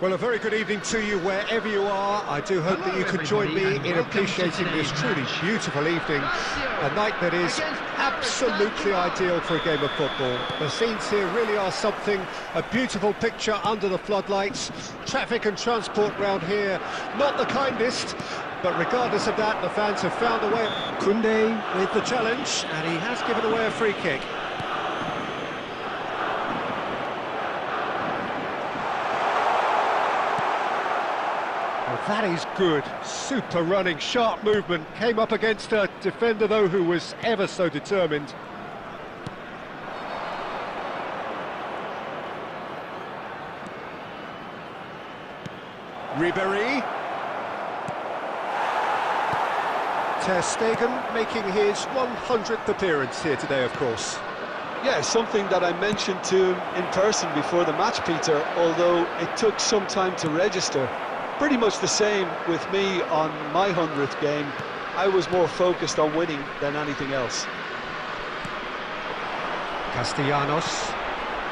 Well, a very good evening to you wherever you are. I do hope that you could join me in appreciating this truly beautiful evening. A night that is absolutely ideal for a game of football. The scenes here really are something, a beautiful picture under the floodlights. Traffic and transport round here, not the kindest, but regardless of that, the fans have found a way. Koundé with the challenge, and he has given away a free kick. That is good, super running, sharp movement, came up against a defender though who was ever so determined. Ribéry. Ter Stegen making his 100th appearance here today, of course. Yeah, something that I mentioned to him in person before the match, Peter, although it took some time to register. Pretty much the same with me on my 100th game. I was more focused on winning than anything else. Castellanos,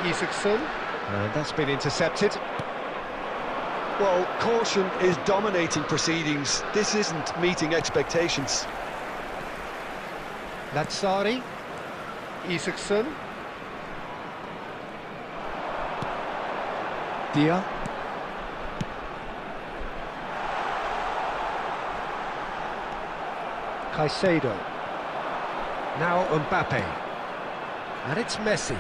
Isaacson, and that's been intercepted. Well, caution is dominating proceedings. This isn't meeting expectations. Lazzari, Isaacson. Dia. Caicedo, now Mbappe, and it's Messi.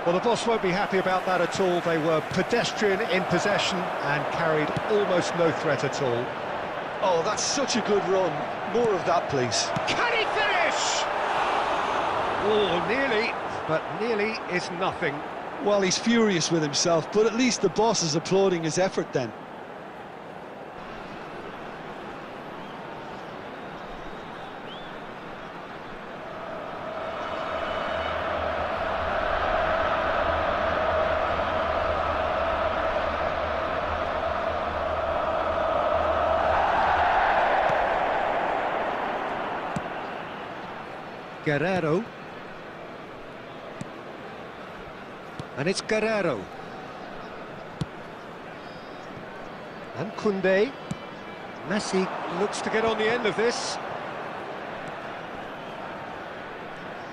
Well, the boss won't be happy about that at all. They were pedestrian in possession and carried almost no threat at all. Oh, that's such a good run. More of that, please. Can he finish? Oh, nearly, but nearly is nothing. Well, he's furious with himself, but at least the boss is applauding his effort then. Guerrero, and it's Guerrero, and Koundé. Messi looks to get on the end of this.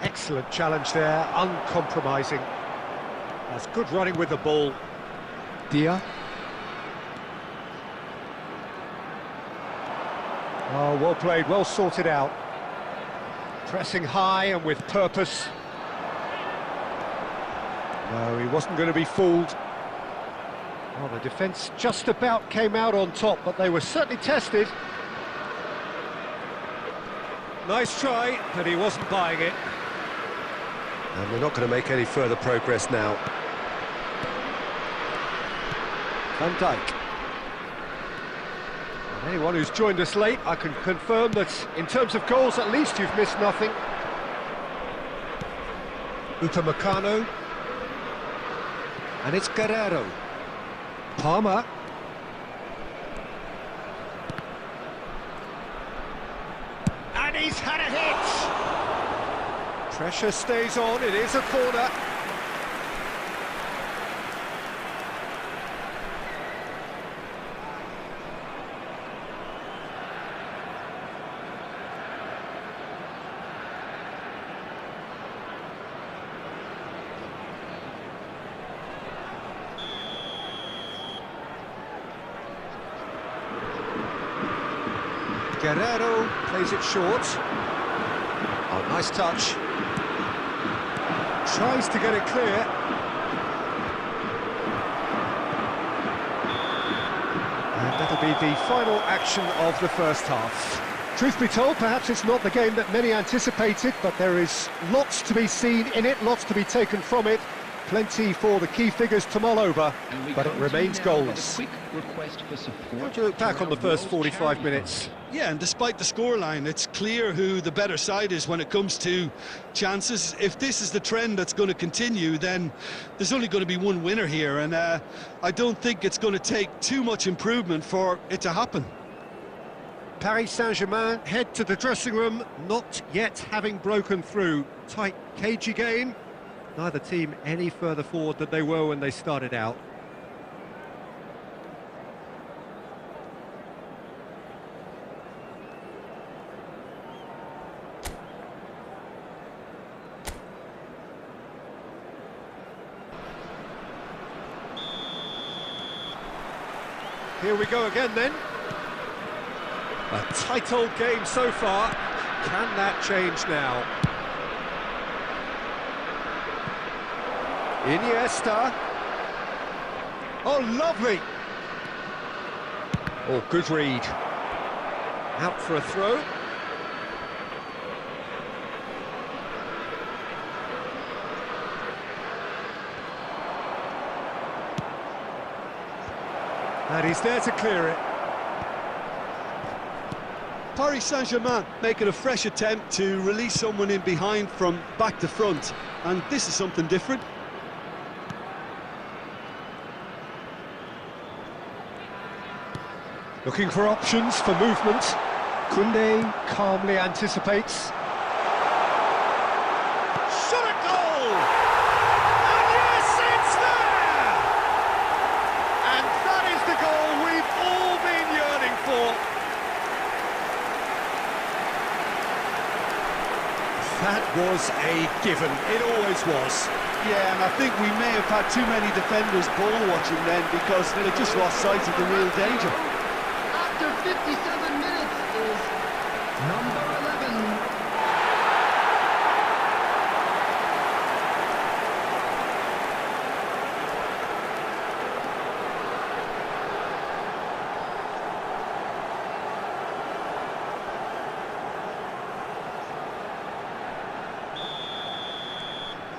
Excellent challenge there, uncompromising. That's good running with the ball. Dia. Oh, well played, well sorted out. Pressing high and with purpose. No, he wasn't going to be fooled. Well, the defence just about came out on top, but they were certainly tested. Nice try, but he wasn't buying it. And we're not going to make any further progress now. Van Dijk. Anyone who's joined us late, I can confirm that in terms of goals, at least you've missed nothing. Upamecano. And it's Guerrero. Palmer. And he's had a hit! Pressure stays on, it is a corner. Guerrero plays it short. Oh, nice touch. Tries to get it clear. And that'll be the final action of the first half. Truth be told, perhaps it's not the game that many anticipated, but there is lots to be seen in it, lots to be taken from it. Plenty for the key figures to mull over, but it remains goals. How do you look back on the first 45 minutes? Yeah, and despite the scoreline, it's clear who the better side is when it comes to chances. If this is the trend that's going to continue, then there's only going to be one winner here, and I don't think it's going to take too much improvement for it to happen. Paris Saint-Germain head to the dressing room, not yet having broken through. Tight, cagey game. Neither team any further forward than they were when they started out. Here we go again then. A tight old game so far. Can that change now? Iniesta. Oh, lovely. Oh, good read. Out for a throw. And he's there to clear it. Paris Saint-Germain making a fresh attempt to release someone in behind from back to front, and this is something different. Looking for options for movement. Koundé calmly anticipates. Shot at goal! And yes, it's there! And that is the goal we've all been yearning for. That was a given. It always was. Yeah, and I think we may have had too many defenders ball watching then, because they just lost sight of the real danger. After 57 minutes is number 11.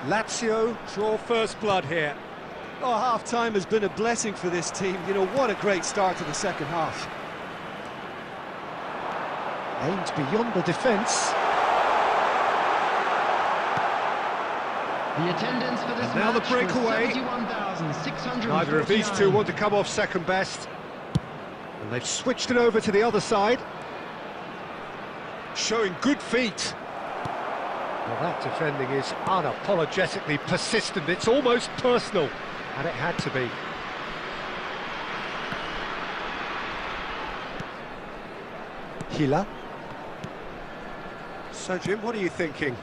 Lazio draw first blood here. Oh, half-time has been a blessing for this team. You know, what a great start to the second half. Aimed beyond the defence. The attendance for this And now the match breakaway. was 71,649. Neither of these two want to come off second best. And they've switched it over to the other side. Showing good feet. Well, that defending is unapologetically persistent. It's almost personal. And it had to be. Hila. So, Jim, what are you thinking?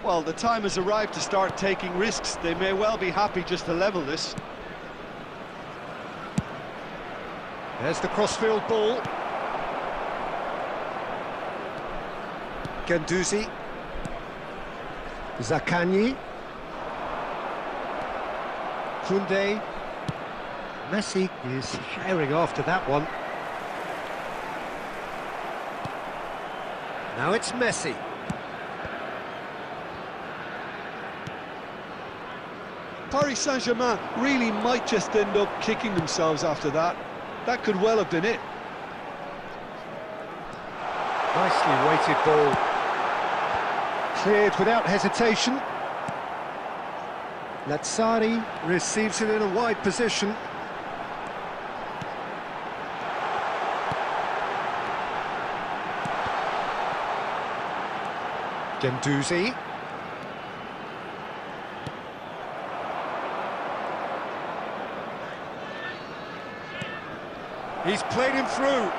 Well, the time has arrived to start taking risks. They may well be happy just to level this. There's the crossfield ball. Guendouzi. Zaccagni. Koundé. Messi is sharing after that one. Now it's Messi. Paris Saint-Germain really might just end up kicking themselves after that. That could well have been it. Nicely weighted ball. Cleared without hesitation. Lazzari receives it in a wide position. Guendouzi. He's played him through.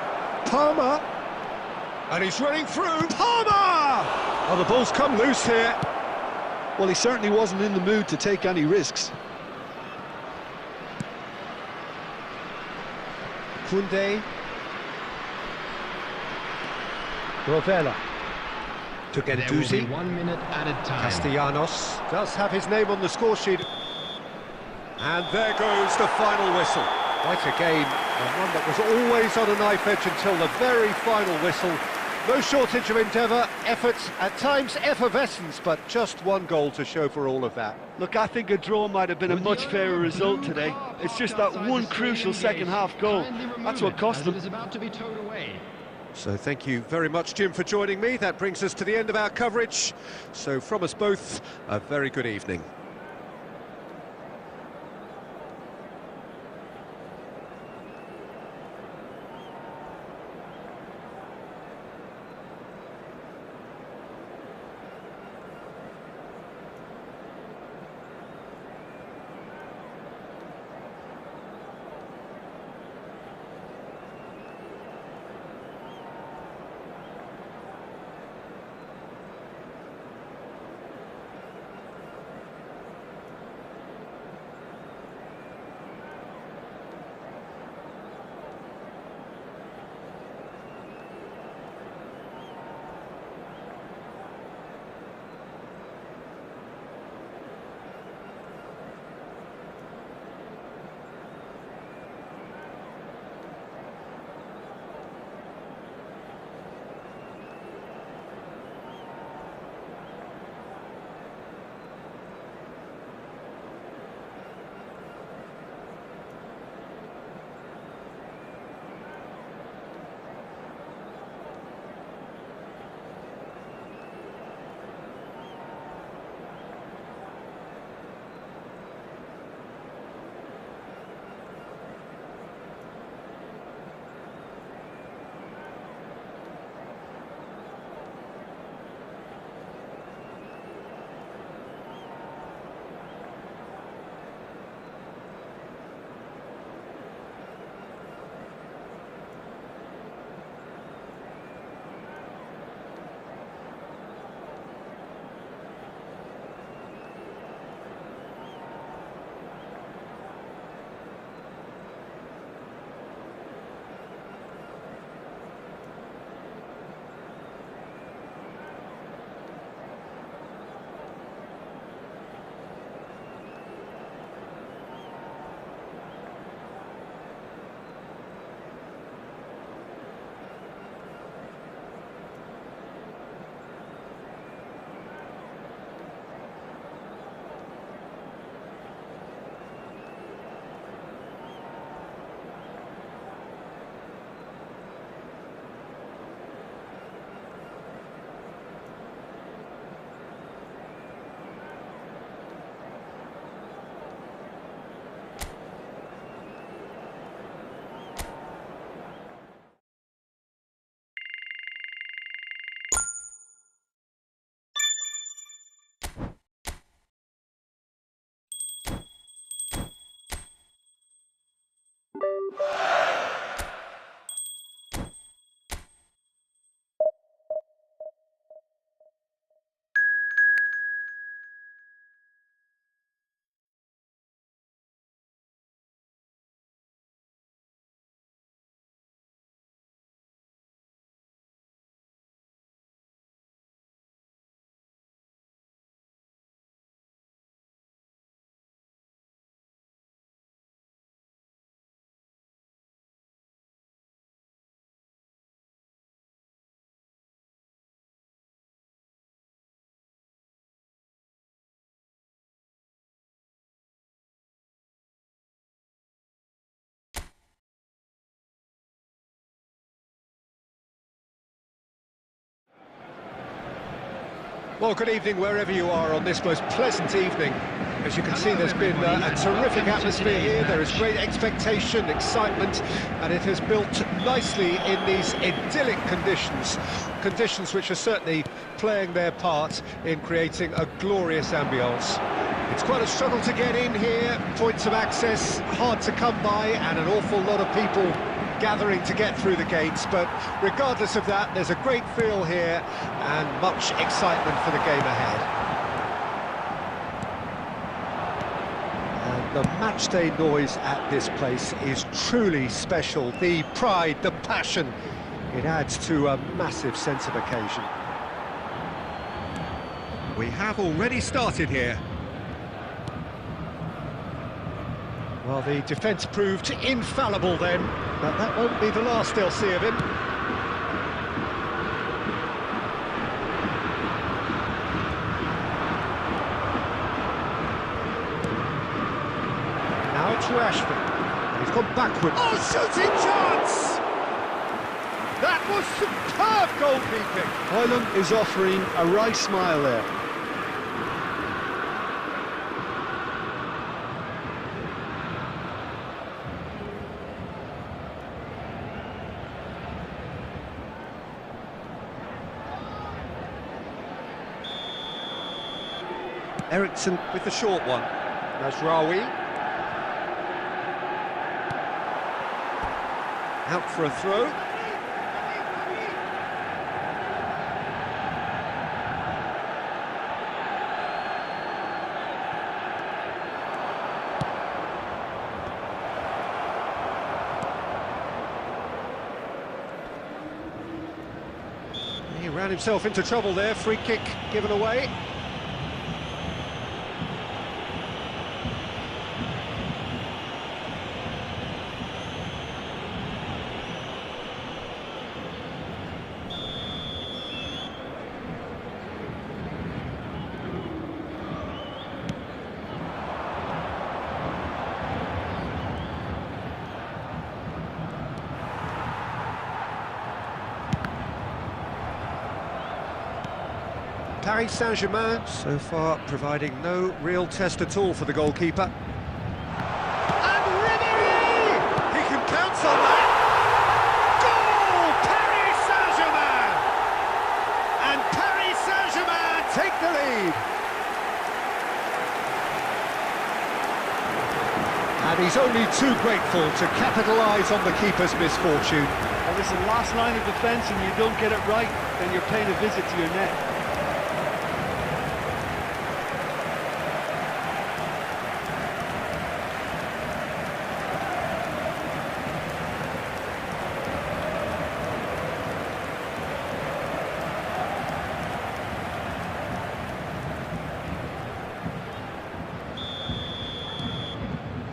Palmer. And he's running through. Palmer! Oh, the ball's come loose here. Well, he certainly wasn't in the mood to take any risks. Koundé. Rovella. To Guendouzi. 1 minute added time. Castellanos does have his name on the score sheet. And there goes the final whistle. Quite a game, and one that was always on a knife edge until the very final whistle. No shortage of endeavour, effort, at times effervescence, but just one goal to show for all of that. Look, I think a draw might have been a much fairer result today. It's just that one crucial second-half goal. That's what cost them. It is about to be towed away. So thank you very much, Jim, for joining me. That brings us to the end of our coverage. So from us both, a very good evening. Well, good evening wherever you are on this most pleasant evening. As you can see, there's been a terrific atmosphere here. There is great expectation, excitement, and it has built nicely in these idyllic conditions. Conditions which are certainly playing their part in creating a glorious ambience. It's quite a struggle to get in here, points of access hard to come by, and an awful lot of people gathering to get through the gates, but regardless of that, there's a great feel here and much excitement for the game ahead. And the matchday noise at this place is truly special. The pride, the passion, it adds to a massive sense of occasion. We have already started here. Well, the defence proved infallible then, but that won't be the last they'll see of him. Now it's Rashford. He's gone backward. Oh, shooting chance! That was superb goalkeeping. Highland is offering a wry smile there. Ericsson with the short one. Nasraoui. Out for a throw. He ran himself into trouble there. Free kick given away. Paris Saint-Germain so far providing no real test at all for the goalkeeper. And Ribéry! He can count on that! Goal! Paris Saint-Germain! And Paris Saint-Germain take the lead! And he's only too grateful to capitalise on the keeper's misfortune. Well, listen, last line of defence and you don't get it right, then you're paying a visit to your net.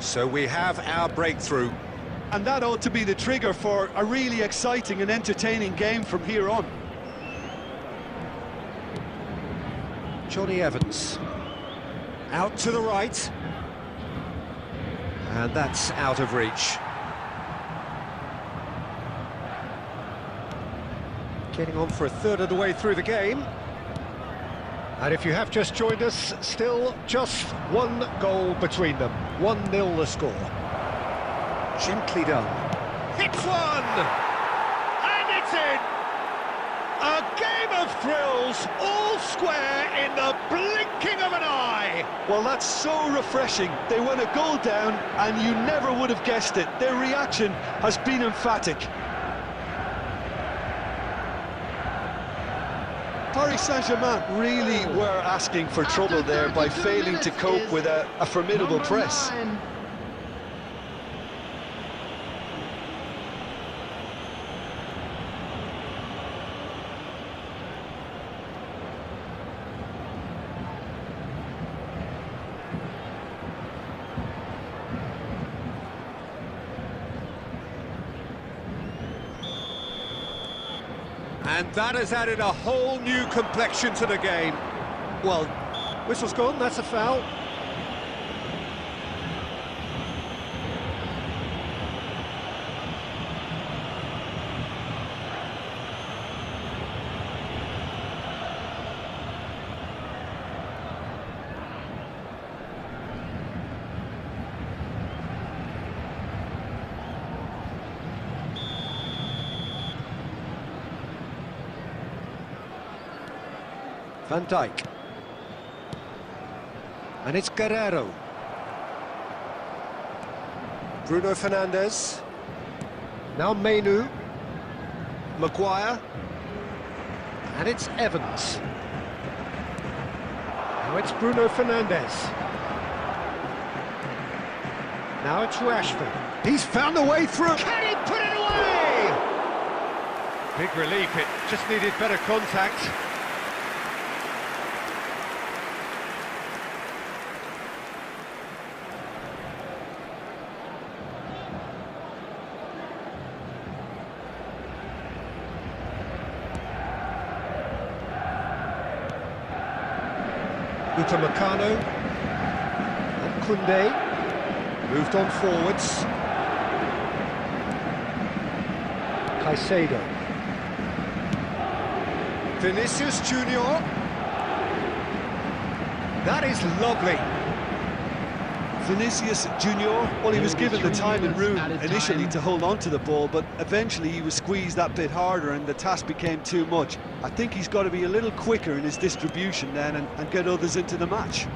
So we have our breakthrough. And that ought to be the trigger for a really exciting and entertaining game from here on. Johnny Evans. Out to the right. And that's out of reach. Getting on for a third of the way through the game. And if you have just joined us, still just one goal between them. 1-0 the score. Gently done. Hits one! And it's in! A game of thrills, all square in the blinking of an eye! Well, that's so refreshing. They went a goal down and you never would have guessed it. Their reaction has been emphatic. Paris Saint-Germain really were asking for trouble there by failing to cope with a formidable press. And that has added a whole new complexion to the game. Well, whistle's gone, that's a foul. Van Dijk. And it's Guerrero. Bruno Fernandes. Now Menu. Maguire. And it's Evans. Now it's Bruno Fernandes. Now it's Rashford. He's found a way through. Can he put it away? Big relief, it just needed better contact. Upamecano and Koundé moved on forwards. Caicedo. Vinicius Junior. That is lovely. Vinicius Junior, well, he was given the time and room initially to hold on to the ball, but eventually he was squeezed that bit harder and the task became too much. I think he's got to be a little quicker in his distribution then and get others into the match.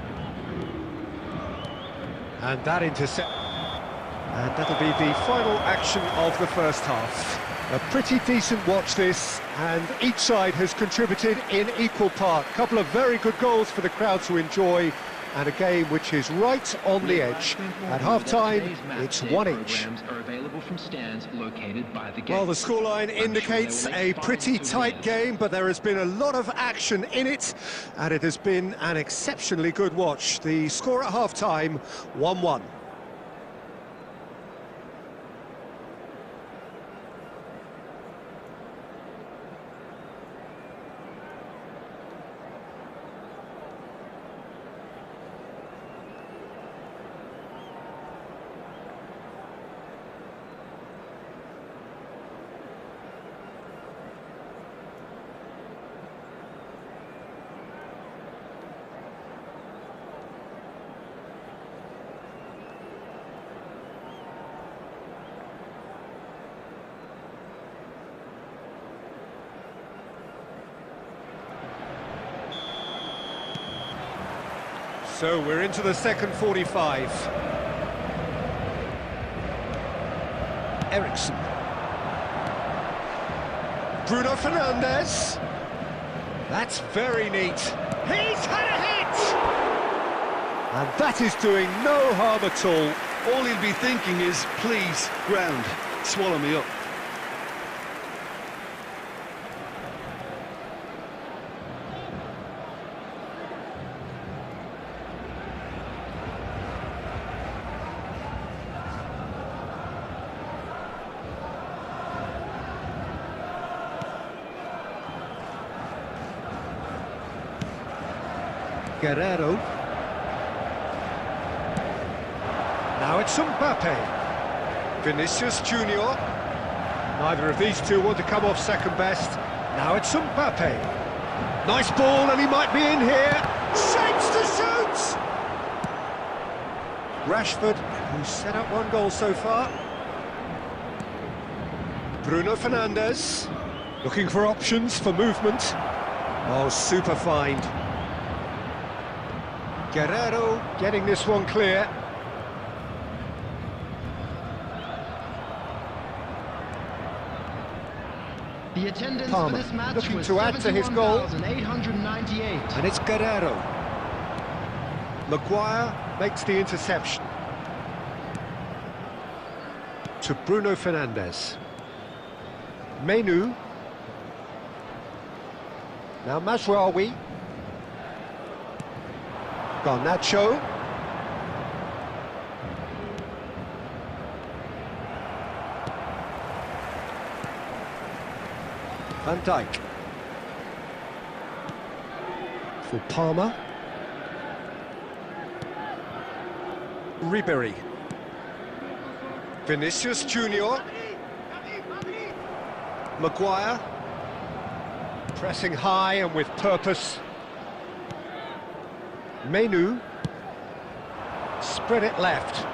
And that intercept. And that'll be the final action of the first half. A pretty decent watch this, and each side has contributed in equal part. A couple of very good goals for the crowd to enjoy, and a game which is right on the edge. At half-time, it's 1-1. Well, the scoreline indicates a pretty tight game, but there has been a lot of action in it, and it has been an exceptionally good watch. The score at half-time, 1-1. So we're into the second 45. Ericsson. Bruno Fernandes. That's very neat. He's had a hit! And that is doing no harm at all. All he'll be thinking is, please, ground, swallow me up. Guerrero. Now it's Mbappe. Vinicius Junior. Neither of these two want to come off second best. Now it's Mbappe. Nice ball, and he might be in here. Shapes to shoot! Rashford, who's set up one goal so far. Bruno Fernandes. Looking for options for movement. Oh, super find. Guerrero getting this one clear. The attendance Palmer for this match looking was to add to his goal. 71,898. And it's Guerrero. Maguire makes the interception. To Bruno Fernandes. Menu. Now Mazraoui. Garnacho. Van Dijk. For Palmer. Ribery. Vinicius Junior. Maguire. Pressing high and with purpose. Menu. Spread it left.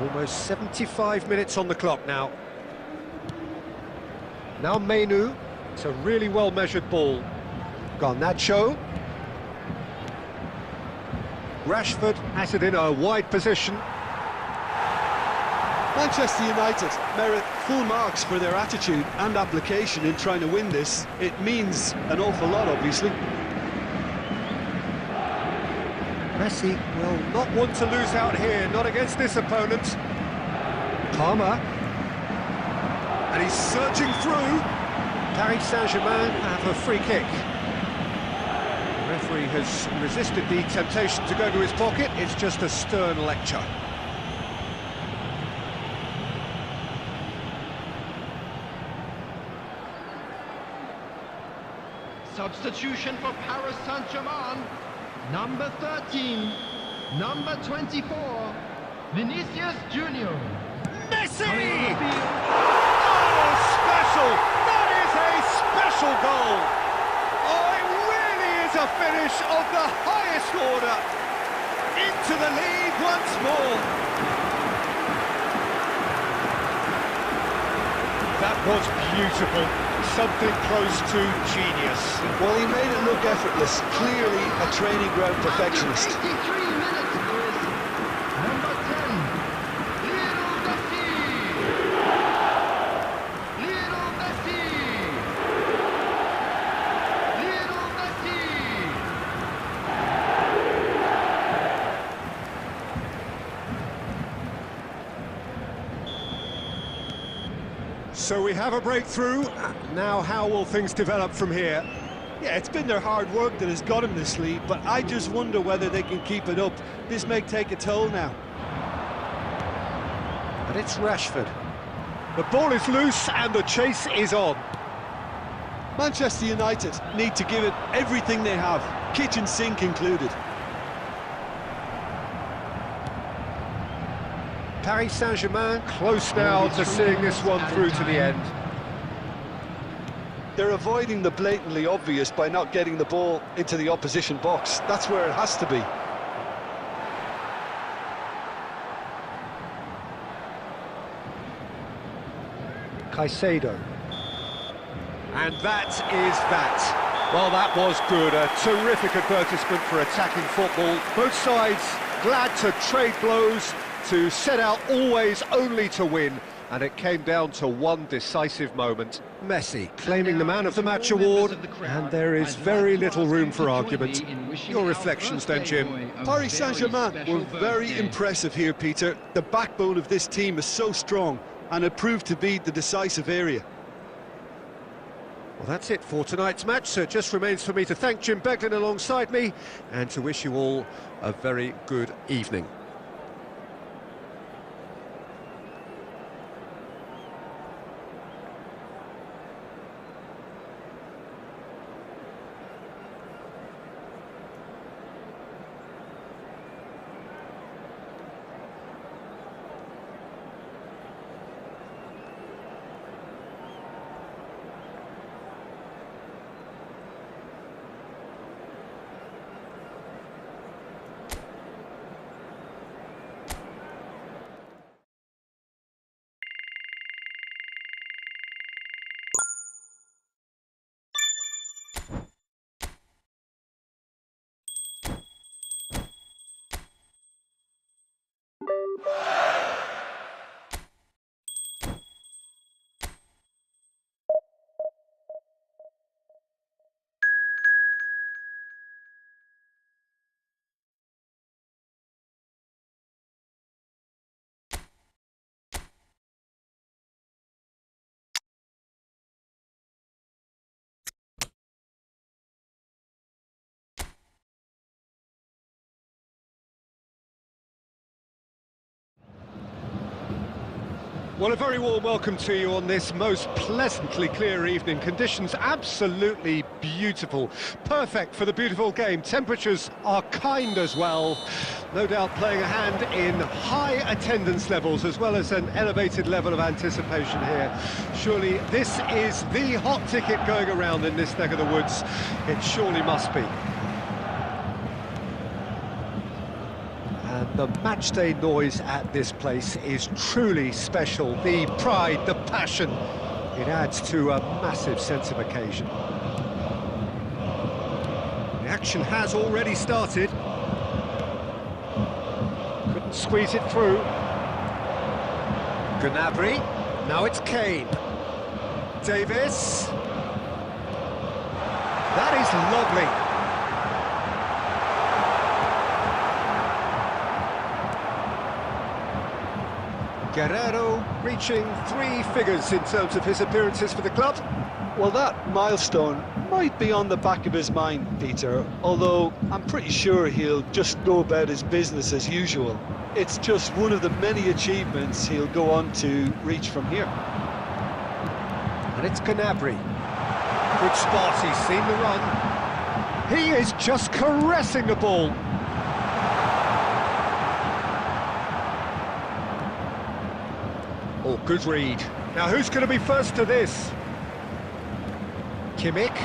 Almost 75 minutes on the clock now. Now Menu. It's a really well-measured ball. Garnacho. Rashford has it in a wide position. Manchester United merit full marks for their attitude and application in trying to win this. It means an awful lot, obviously. Messi will not want to lose out here, not against this opponent. Palmer. And he's surging through. Paris Saint-Germain have a free kick. The referee has resisted the temptation to go to his pocket. It's just a stern lecture. Substitution for Paris Saint-Germain. Number 13, number 24, Vinicius Junior. Messi! Oh, special! That is a special goal! Oh, it really is a finish of the highest order. Into the lead once more. That was beautiful. Something close to genius. Well, he made it look effortless. Clearly a training ground perfectionist. 83 minutes is number 10, Lionel Messi. Lionel Messi. Lionel Messi. So we have a breakthrough. Now how will things develop from here? Yeah, it's been their hard work that has got him this lead, but I just wonder whether they can keep it up. This may take a toll now. But it's Rashford. The ball is loose and the chase is on. Manchester United need to give it everything they have, kitchen sink included. Paris Saint-Germain close now to seeing this one through to the end. They're avoiding the blatantly obvious by not getting the ball into the opposition box. That's where it has to be. Caicedo. And that is that. Well, that was good. A terrific advertisement for attacking football. Both sides glad to trade blows, to set out always only to win. And it came down to one decisive moment. Messi claiming the Man of the Match award, and there is very little room for argument. Your reflections then, Jim? Paris Saint-Germain were very impressive here, Peter. The backbone of this team is so strong, and it proved to be the decisive area. Well, that's it for tonight's match, so it just remains for me to thank Jim Beglin alongside me, and to wish you all a very good evening. Well, a very warm welcome to you on this most pleasantly clear evening. Conditions absolutely beautiful. Perfect for the beautiful game. Temperatures are kind as well. No doubt playing a hand in high attendance levels as well as an elevated level of anticipation here. Surely this is the hot ticket going around in this neck of the woods. It surely must be. And the matchday noise at this place is truly special. The pride, the passion, it adds to a massive sense of occasion. action has already started. Couldn't squeeze it through. Gnabry, now it's Kane. Davis. That is lovely. Guerrero reaching 3 figures in terms of his appearances for the club. Well, that milestone might be on the back of his mind, Peter, although I'm pretty sure he'll just go about his business as usual. It's just one of the many achievements he'll go on to reach from here. And it's Gnabry. Good spot, he's seen the run. He is just caressing the ball. Oh, good read. Now who's going to be first to this? Kimmich.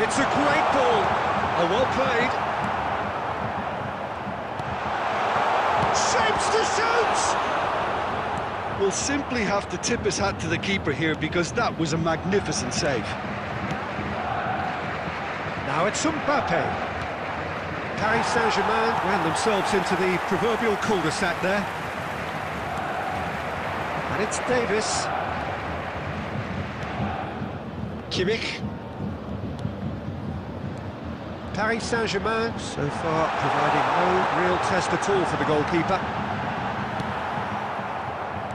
It's a great ball. Oh, well played. Shapes to shoot! We'll simply have to tip his hat to the keeper here because that was a magnificent save. Now it's Mbappe. Paris Saint-Germain ran themselves into the proverbial cul-de-sac there. And it's Davis. Kimmich. Paris Saint-Germain so far providing no real test at all for the goalkeeper.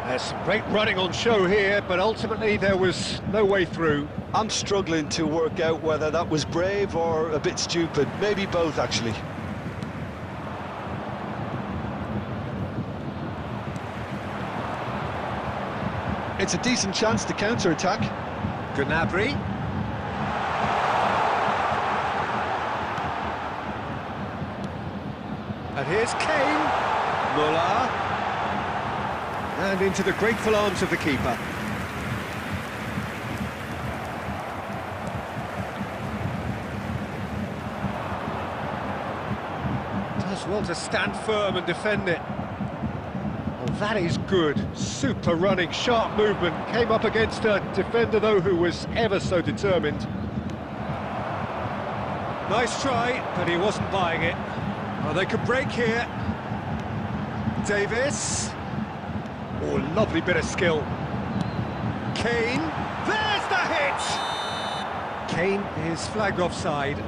There's some great running on show here, but ultimately there was no way through. I'm struggling to work out whether that was brave or a bit stupid. Maybe both, actually. It's a decent chance to counter-attack. Gnabry. And here's Kane. Muller. And into the grateful arms of the keeper. Does well to stand firm and defend it. Oh, that is good. Super running, sharp movement. Came up against a defender, though, who was ever so determined. Nice try, but he wasn't buying it. Oh, they could break here. Davis. Oh, lovely bit of skill. Kane. There's the hit! Kane is flagged offside.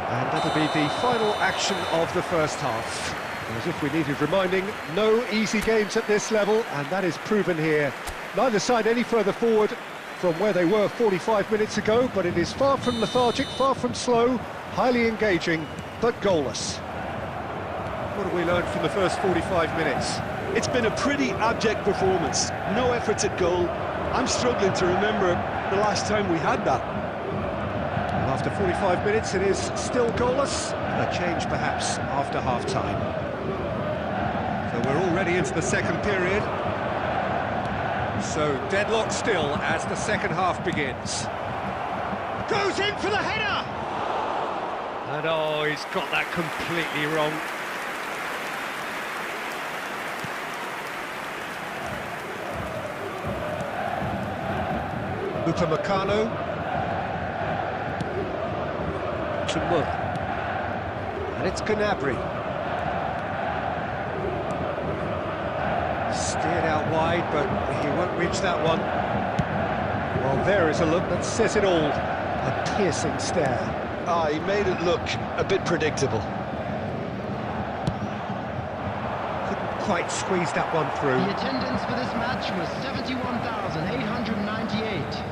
And that'll be the final action of the first half. As if we needed reminding, no easy games at this level, and that is proven here. Neither side any further forward from where they were 45 minutes ago, but it is far from lethargic, far from slow, highly engaging, but goalless. What have we learned from the first 45 minutes? It's been a pretty abject performance. No efforts at goal. I'm struggling to remember the last time we had that. After 45 minutes, it is still goalless. A change, perhaps, after half-time. So we're already into the second period. So deadlock still as the second half begins. Goes in for the header! And oh, he's got that completely wrong. Upamecano. To Muller. And it's Gnabry. Steered out wide, but he won't reach that one. Well, there is a look that says it all. A piercing stare. Ah, he made it look a bit predictable. Couldn't quite squeeze that one through. The attendance for this match was 71,898.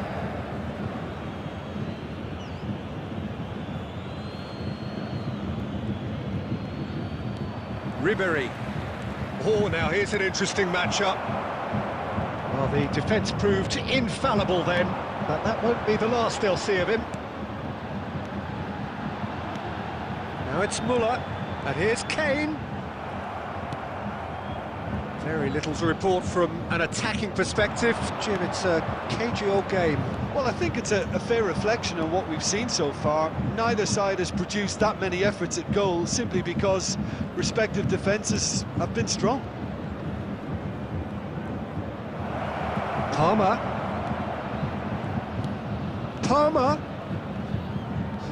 Ribéry. Oh, now here's an interesting matchup. Well, the defence proved infallible then, but that won't be the last they'll see of him. Now it's Muller, and here's Kane. Very little to report from an attacking perspective. Jim, it's a cagey old game. Well, I think it's a fair reflection on what we've seen so far. Neither side has produced that many efforts at goal simply because respective defences have been strong. Palmer.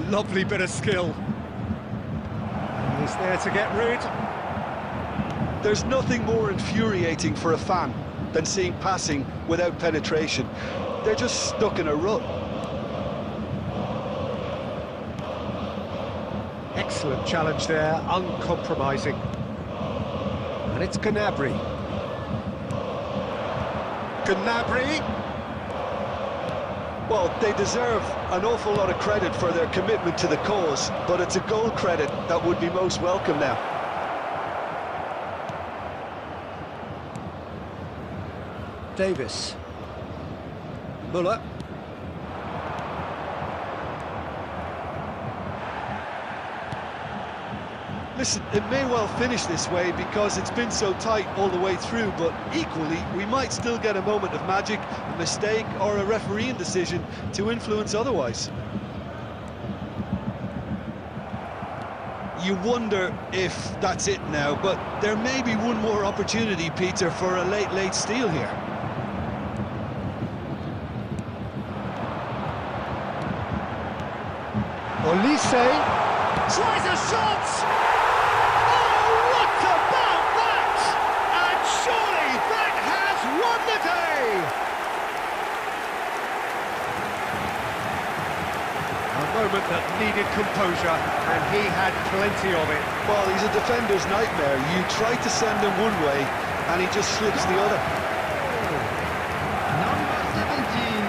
Lovely bit of skill. He's there to get rid. There's nothing more infuriating for a fan than seeing passing without penetration. They're just stuck in a rut. Excellent challenge there, uncompromising. And it's Gnabry. Well, they deserve an awful lot of credit for their commitment to the cause, but it's a goal credit that would be most welcome now. Davis. Muller. Listen, it may well finish this way because it's been so tight all the way through, but equally, we might still get a moment of magic, a mistake, or a refereeing decision to influence otherwise. You wonder if that's it now, but there may be one more opportunity, Peter, for a late steal here. Olise tries a shot! Oh, what about that? And surely that has won the day! A moment that needed composure, and he had plenty of it. Well, he's a defender's nightmare. You try to send him one way, and he just slips the other. Number 17.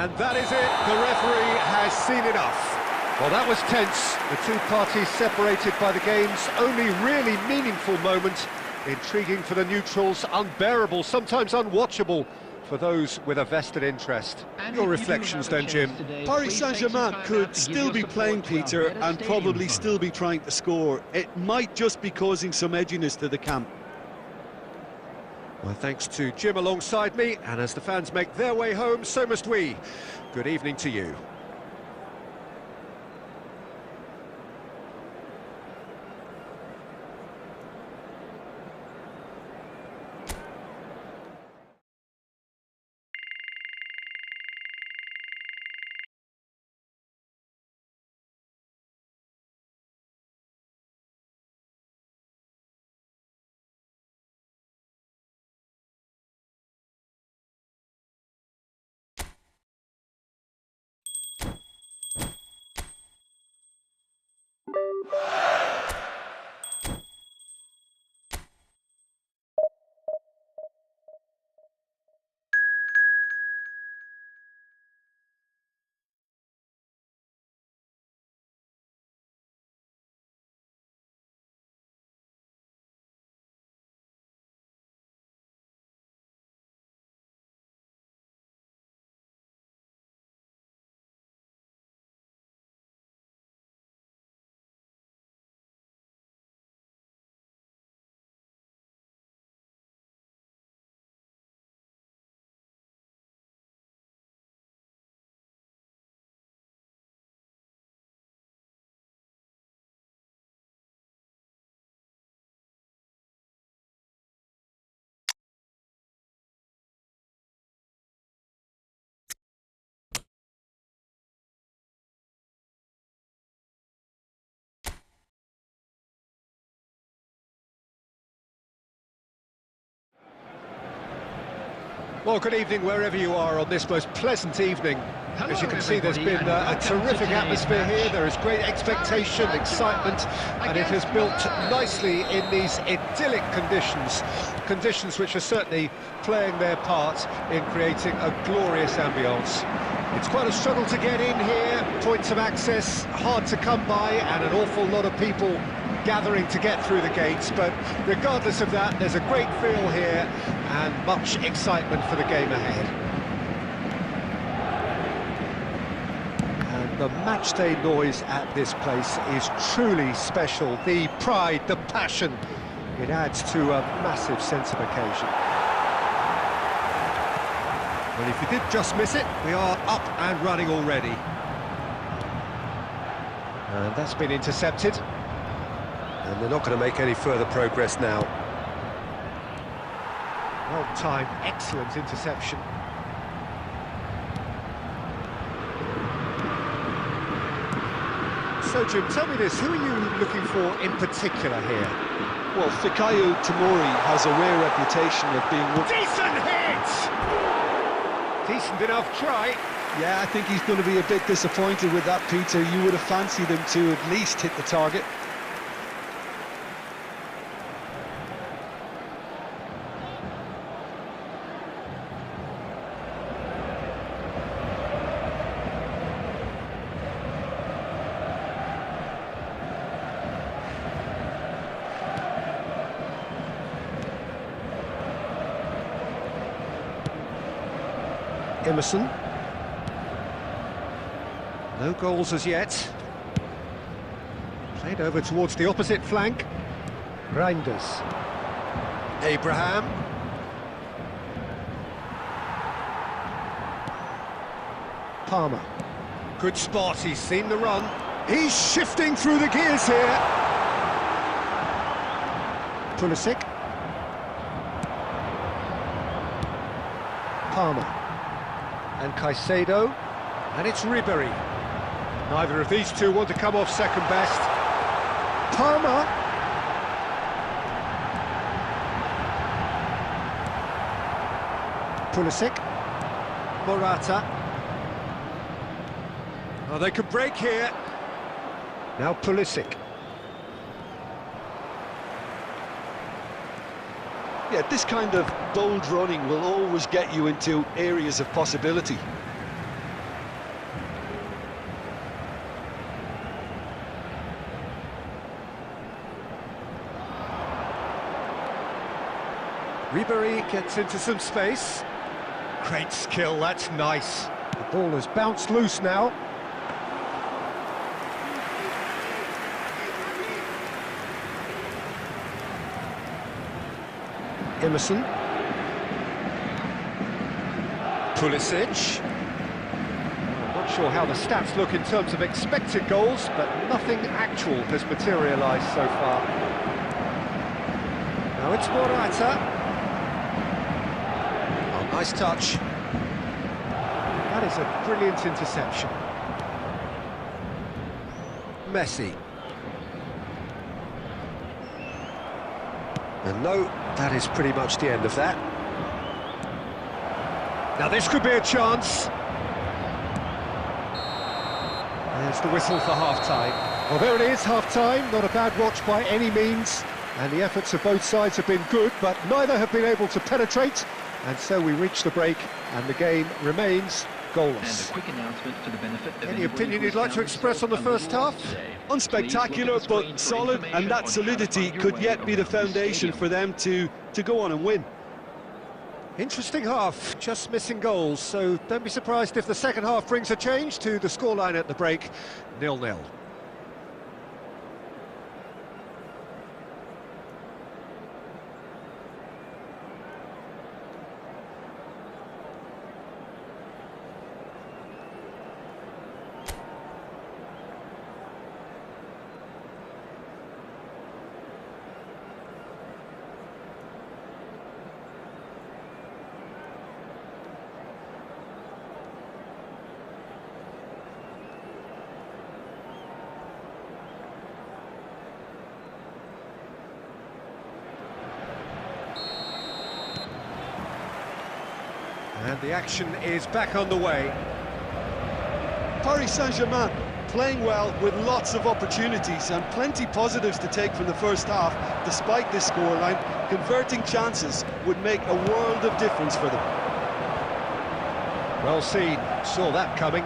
And that is it, the referee has seen enough. Well, that was tense, the two parties separated by the game's only really meaningful moment. Intriguing for the neutrals, unbearable, sometimes unwatchable for those with a vested interest. Your reflections then, Jim? Paris Saint-Germain could still be playing, Peter, and probably still be trying to score. It might just be causing some edginess to the camp. Well, thanks to Jim alongside me, and as the fans make their way home, so must we. Good evening to you. Well, good evening wherever you are on this most pleasant evening. Hello, As you can see, there's everybody, been and a welcome to terrific today's atmosphere here. match. There is great expectation, excitement, and it has built nicely in these idyllic conditions. Conditions which are certainly playing their part in creating a glorious ambience. It's quite a struggle to get in here, points of access hard to come by, and an awful lot of people gathering to get through the gates, but regardless of that, there's a great feel here and much excitement for the game ahead. And the matchday noise at this place is truly special. The pride, the passion, it adds to a massive sense of occasion. Well, if you did just miss it, we are up and running already. And that's been intercepted. And they're not going to make any further progress now. Well-timed, excellent interception. So, Jim, tell me this, who are you looking for in particular here? Well, Fikayo Tomori has a rare reputation of being... Decent hit! Decent enough try. Yeah, I think he's going to be a bit disappointed with that, Peter. You would have fancied him to at least hit the target. Emerson. No goals as yet. Played over towards the opposite flank. Reinders. Abraham. Palmer. Good spot, he's seen the run. He's shifting through the gears here. Pulisic. Palmer. And Caicedo, and it's Ribery. Neither of these two want to come off second best. Palmer. Pulisic. Morata. Oh, they could break here. Now Pulisic. Yeah, this kind of bold running will always get you into areas of possibility. Ribery gets into some space. Great skill, that's nice. The ball has bounced loose now. Emerson. Pulisic. I'm not sure how the stats look in terms of expected goals, but nothing actual has materialised so far. Now it's Morata. Oh, nice touch. That is a brilliant interception. Messi. And no, that is pretty much the end of that. Now this could be a chance. There's the whistle for half-time. Well, there it is, half-time. Not a bad watch by any means. And the efforts of both sides have been good, but neither have been able to penetrate. And so we reach the break, and the game remains goalless. And a quick announcement for the benefit of Any opinion you'd like to express on the first half? Unspectacular, but solid, and that solidity could yet be the foundation for them to go on and win. Interesting half, just missing goals, so don't be surprised if the second half brings a change to the scoreline at the break, 0-0. And the action is back on the way. Paris Saint-Germain playing well with lots of opportunities and plenty positives to take from the first half. Despite this scoreline, converting chances would make a world of difference for them. Well seen, saw that coming.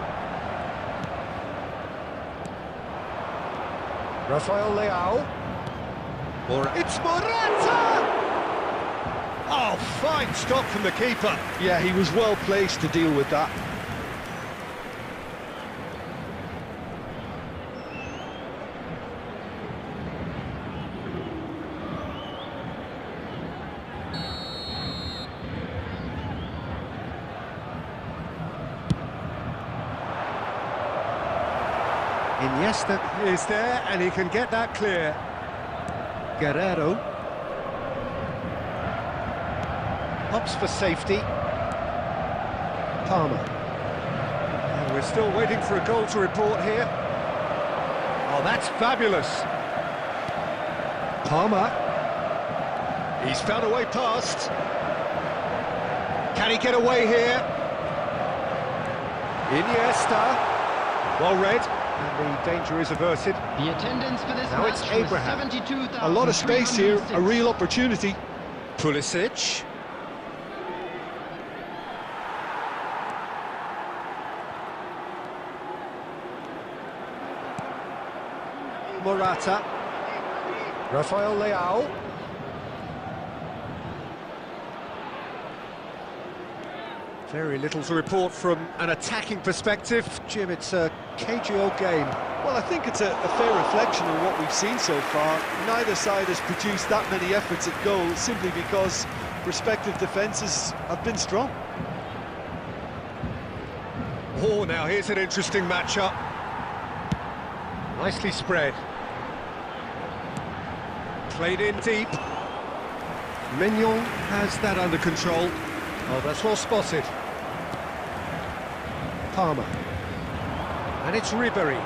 Rafael Leao. It's Morata! Oh, fine stop from the keeper. Yeah, he was well placed to deal with that. Iniesta is there, and he can get that clear. Guerrero. Hops for safety. Palmer. And we're still waiting for a goal to report here. Oh, that's fabulous. Palmer. He's found a way past. Can he get away here? Iniesta. Well read. And the danger is averted. The attendance for this Now it's match was Abraham. 72,306. A lot of space here, a real opportunity. Pulisic. Morata. Rafael Leao. Very little to report from an attacking perspective. Jim, it's a cagey old game. Well, I think it's a fair reflection on what we've seen so far. Neither side has produced that many efforts at goal simply because respective defences have been strong. Oh, now here's an interesting matchup. Nicely spread. Played in deep. Mignon has that under control. Oh, that's well spotted. Palmer. And it's Ribery.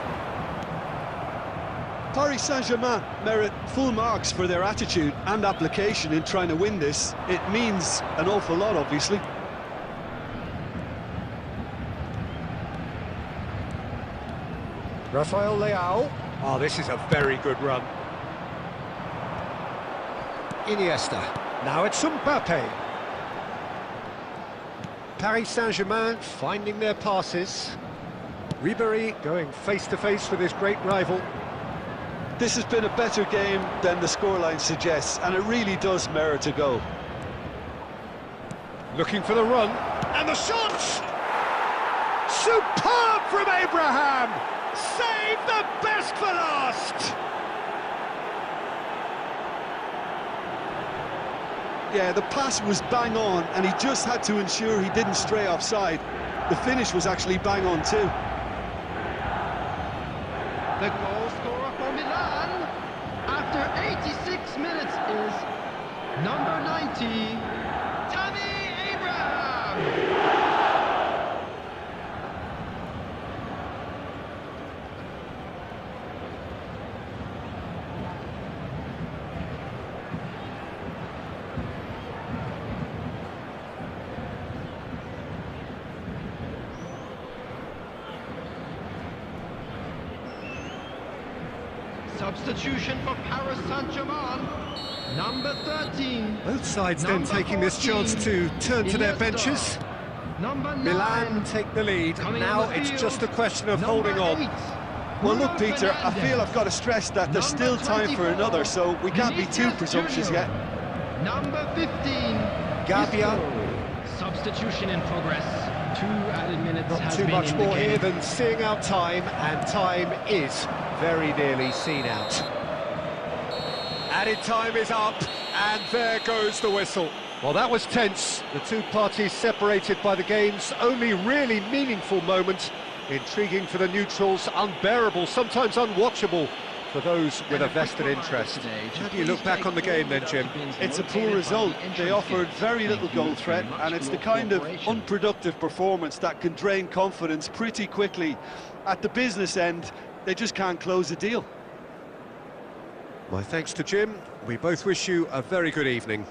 Paris Saint-Germain merit full marks for their attitude and application in trying to win this. It means an awful lot, obviously. Rafael Leao. Oh, this is a very good run. Iniesta. Now it's Mbappe. Paris Saint-Germain finding their passes. Ribery going face-to-face with his great rival. This has been a better game than the scoreline suggests, and it really does merit a goal. Looking for the run, and the shot! Superb from Abraham! Save the best for last! Yeah, the pass was bang on, and he just had to ensure he didn't stray offside. The finish was actually bang on too. The goal scorer for Milan after 86 minutes is number 90, Tammy Abraham. Substitution for Paris Saint-Germain, number 13. Both sides then taking this chance to turn to their benches. Number 9. Milan take the lead. Now it's just a question of holding on. Well, look, Peter, I feel I've got to stress that there's still time for another, so we can't be too presumptuous yet. Number 15. Gabia. Substitution in progress. 2 added minutes. Not too much more here than seeing out time, and time is very nearly seen out. Added time is up, and there goes the whistle. Well, that was tense. The two parties separated by the game's only really meaningful moment. Intriguing for the neutrals, unbearable, sometimes unwatchable for those with a vested interest. How do you look back on the game then, Jim? It's a poor result. They offered very little goal threat, and it's the kind of unproductive performance that can drain confidence pretty quickly. At the business end, they just can't close the deal. My thanks to Jim. We both wish you a very good evening.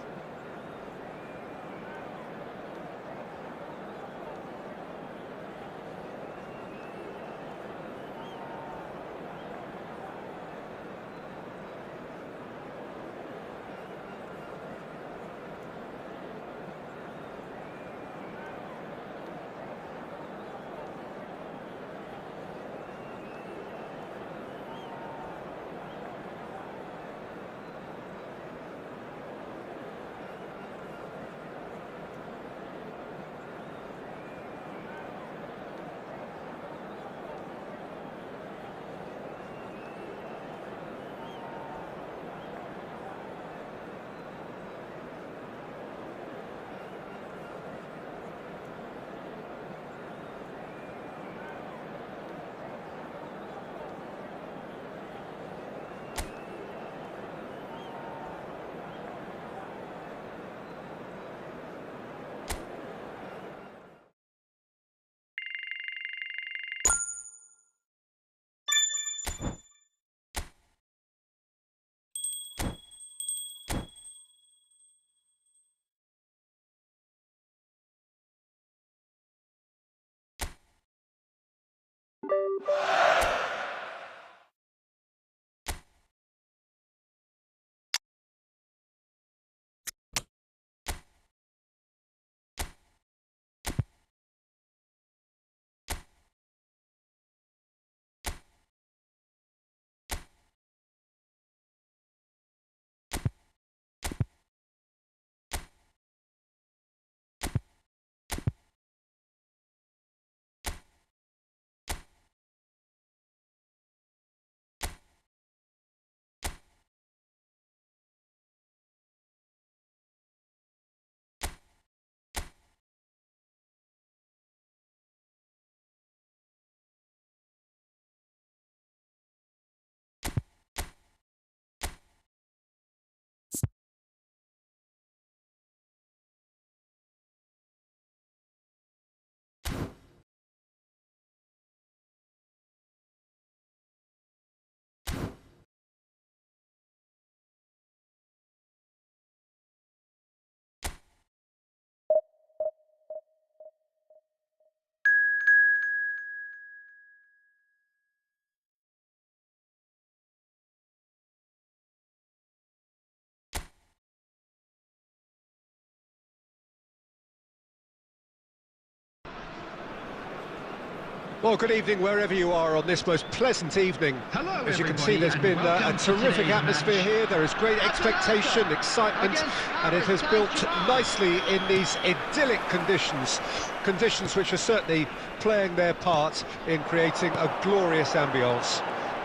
Well, good evening wherever you are on this most pleasant evening. Hello, as you can see, everybody, there's and been a welcome to terrific today's atmosphere match. here. There is great expectation, excitement, and it has built nicely in these idyllic conditions. Conditions which are certainly playing their part in creating a glorious ambience.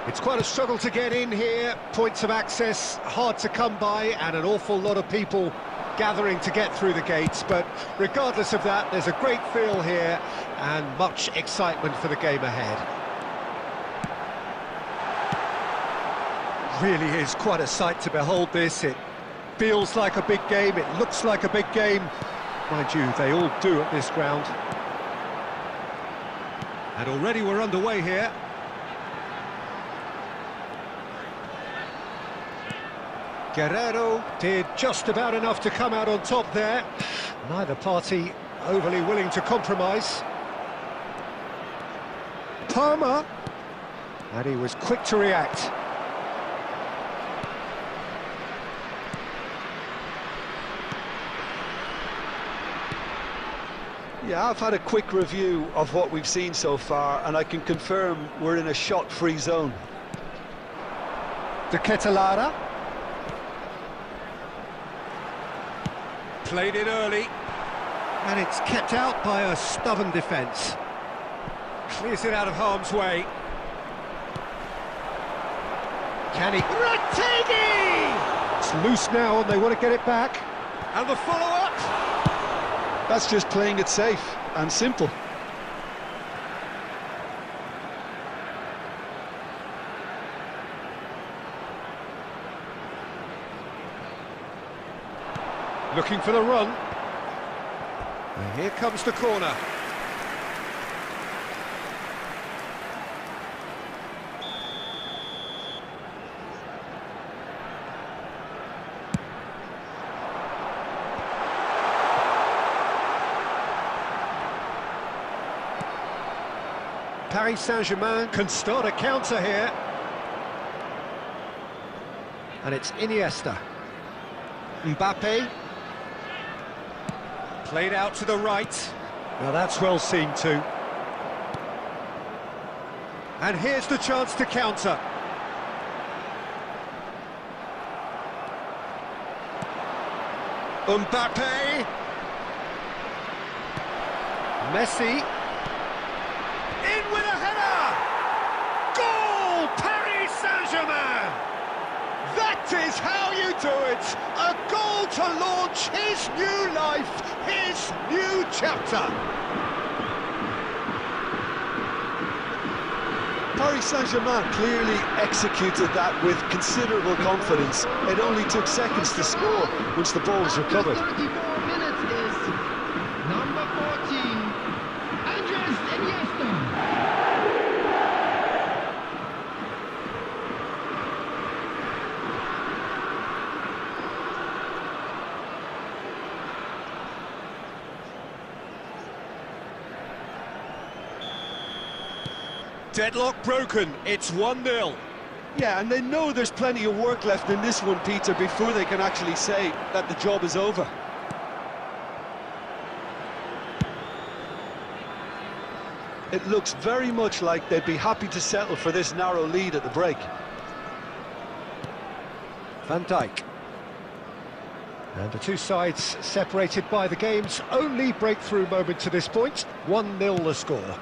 It's quite a struggle to get in here, points of access hard to come by, and an awful lot of people gathering to get through the gates, but regardless of that, there's a great feel here and much excitement for the game ahead. Really is quite a sight to behold this. It feels like a big game, it looks like a big game. Mind you, they all do at this ground. And already we're underway here. Guerrero did just about enough to come out on top there. Neither party overly willing to compromise. Parma, and he was quick to react. Yeah, I've had a quick review of what we've seen so far, and I can confirm we're in a shot-free zone. De Ketelara. Played it early, and it's kept out by a stubborn defence. Clears it out of harm's way. Can he? Retegui! It's loose now, and they want to get it back. And the follow-up. That's just playing it safe and simple. Looking for the run. And here comes the corner. Paris Saint-Germain can start a counter here. And it's Iniesta. Mbappe. Played out to the right. Now that's well seen too. And here's the chance to counter. Mbappe. Messi. In with a header! Goal! Paris Saint-Germain! That is how you do it! A goal to launch his new life, his new chapter! Paris Saint-Germain clearly executed that with considerable confidence. It only took seconds to score once the ball was recovered. 34 minutes is number 14, Andrés Iniesta. Deadlock broken, it's 1-0. Yeah, and they know there's plenty of work left in this one, Peter, before they can actually say that the job is over. It looks very much like they'd be happy to settle for this narrow lead at the break. Van Dijk. And the two sides separated by the game's only breakthrough moment to this point. 1-0 the score.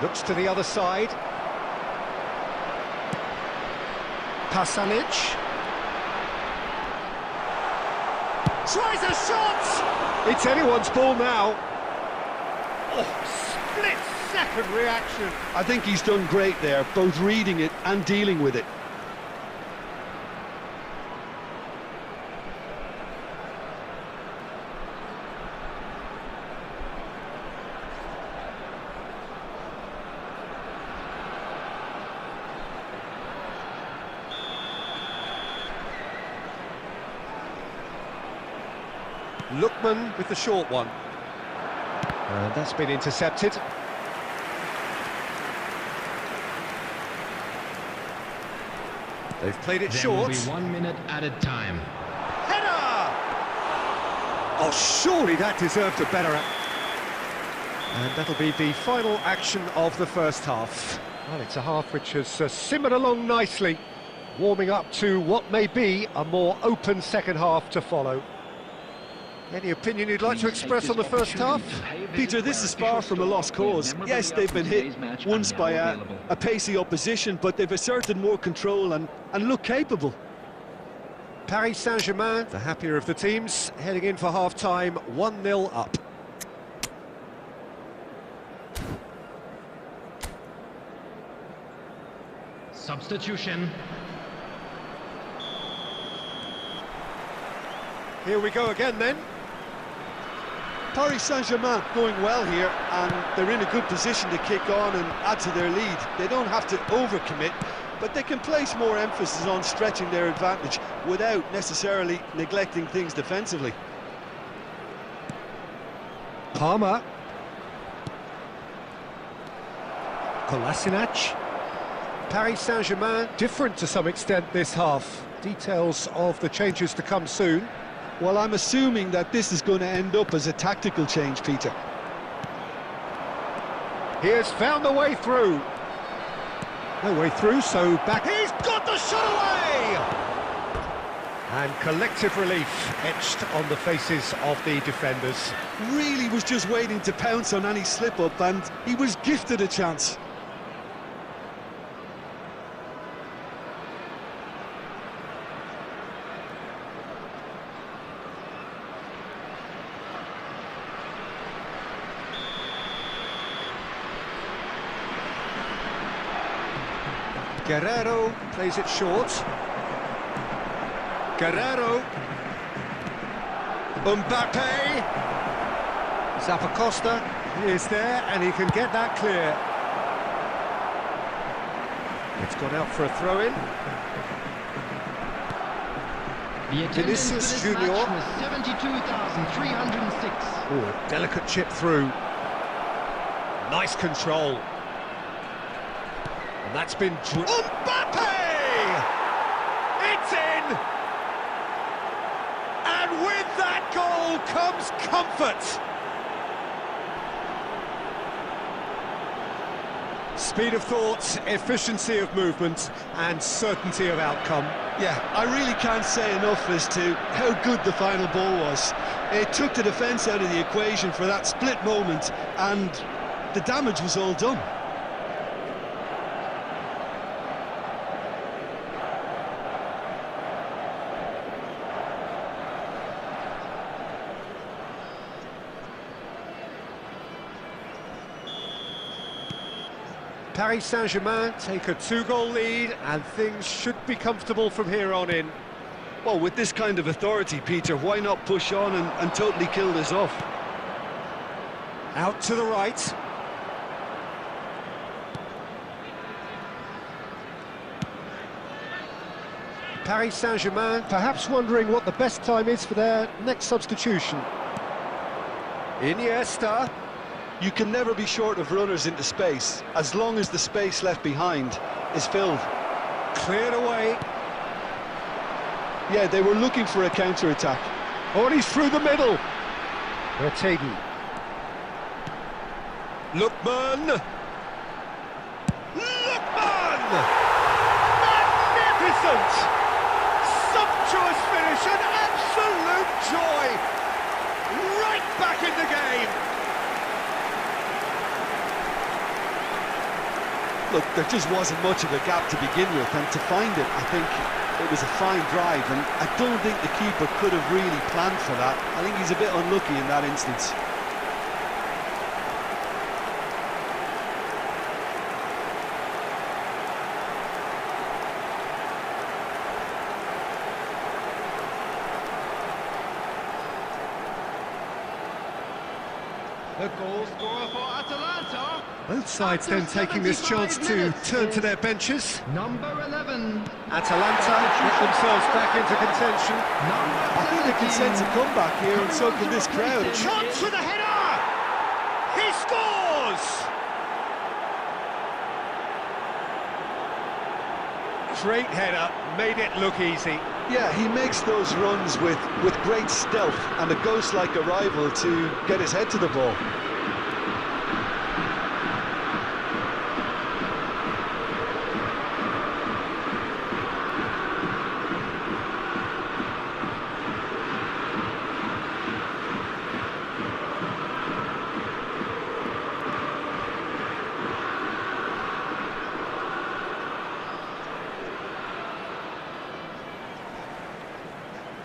Looks to the other side. Pasalic. Tries a shot! It's anyone's ball now. Oh, split-second reaction. I think he's done great there, both reading it and dealing with it. Lookman with the short one. And that's been intercepted. They've played it There short. will be 1 minute at a time. Header! Oh, surely that deserved a better... And that'll be the final action of the first half. Well, it's a half which has simmered along nicely, warming up to what may be a more open second half to follow. Any opinion you'd like to express on the first half? Peter, this is far from a lost cause. Yes, they've been hit once by a pacey opposition, but they've asserted more control and look capable. Paris Saint-Germain, the happier of the teams, heading in for half-time, 1-0 up. Substitution. Here we go again then. Paris Saint-Germain going well here, and they're in a good position to kick on and add to their lead. They don't have to overcommit, but they can place more emphasis on stretching their advantage without necessarily neglecting things defensively. Palmer. Kolasinac. Paris Saint-Germain different to some extent this half. Details of the changes to come soon. Well, I'm assuming that this is going to end up as a tactical change, Peter. He has found the way through. No way through, so back. He's got the shot away! And collective relief etched on the faces of the defenders. Really was just waiting to pounce on any slip-up, and he was gifted a chance. Guerrero plays it short. Guerrero. Mbappe. Zappacosta is there and he can get that clear. It's gone out for a throw-in. The attendance Vinicius for this Junior. match was 72,306. Oh, a delicate chip through. Nice control. And that's been... Mbappe! It's in! And with that goal comes comfort. Speed of thought, efficiency of movement, and certainty of outcome. Yeah, I really can't say enough as to how good the final ball was. It took the defence out of the equation for that split moment, and the damage was all done. Paris Saint-Germain take a 2-goal lead and things should be comfortable from here on in. Well, with this kind of authority, Peter, why not push on and totally kill this off? Out to the right. Paris Saint-Germain perhaps wondering what the best time is for their next substitution. Iniesta. You can never be short of runners into space, as long as the space left behind is filled. Cleared away. Yeah, they were looking for a counter-attack. Oh, and he's through the middle. Retegi. Lookman. Lookman! Magnificent! Sumptuous finish, an absolute joy! Right back in the game! Look, there just wasn't much of a gap to begin with, and to find it, I think it was a fine drive, and I don't think the keeper could have really planned for that. I think he's a bit unlucky in that instance. The goal scorer for Atalanta. Both sides then taking this chance to turn to their benches. Number 11. Atalanta get themselves back into contention. I think they can sense a comeback here, and so can this crowd. Chance with a header! He scores! Great header, made it look easy. Yeah, he makes those runs with great stealth and a ghost-like arrival to get his head to the ball.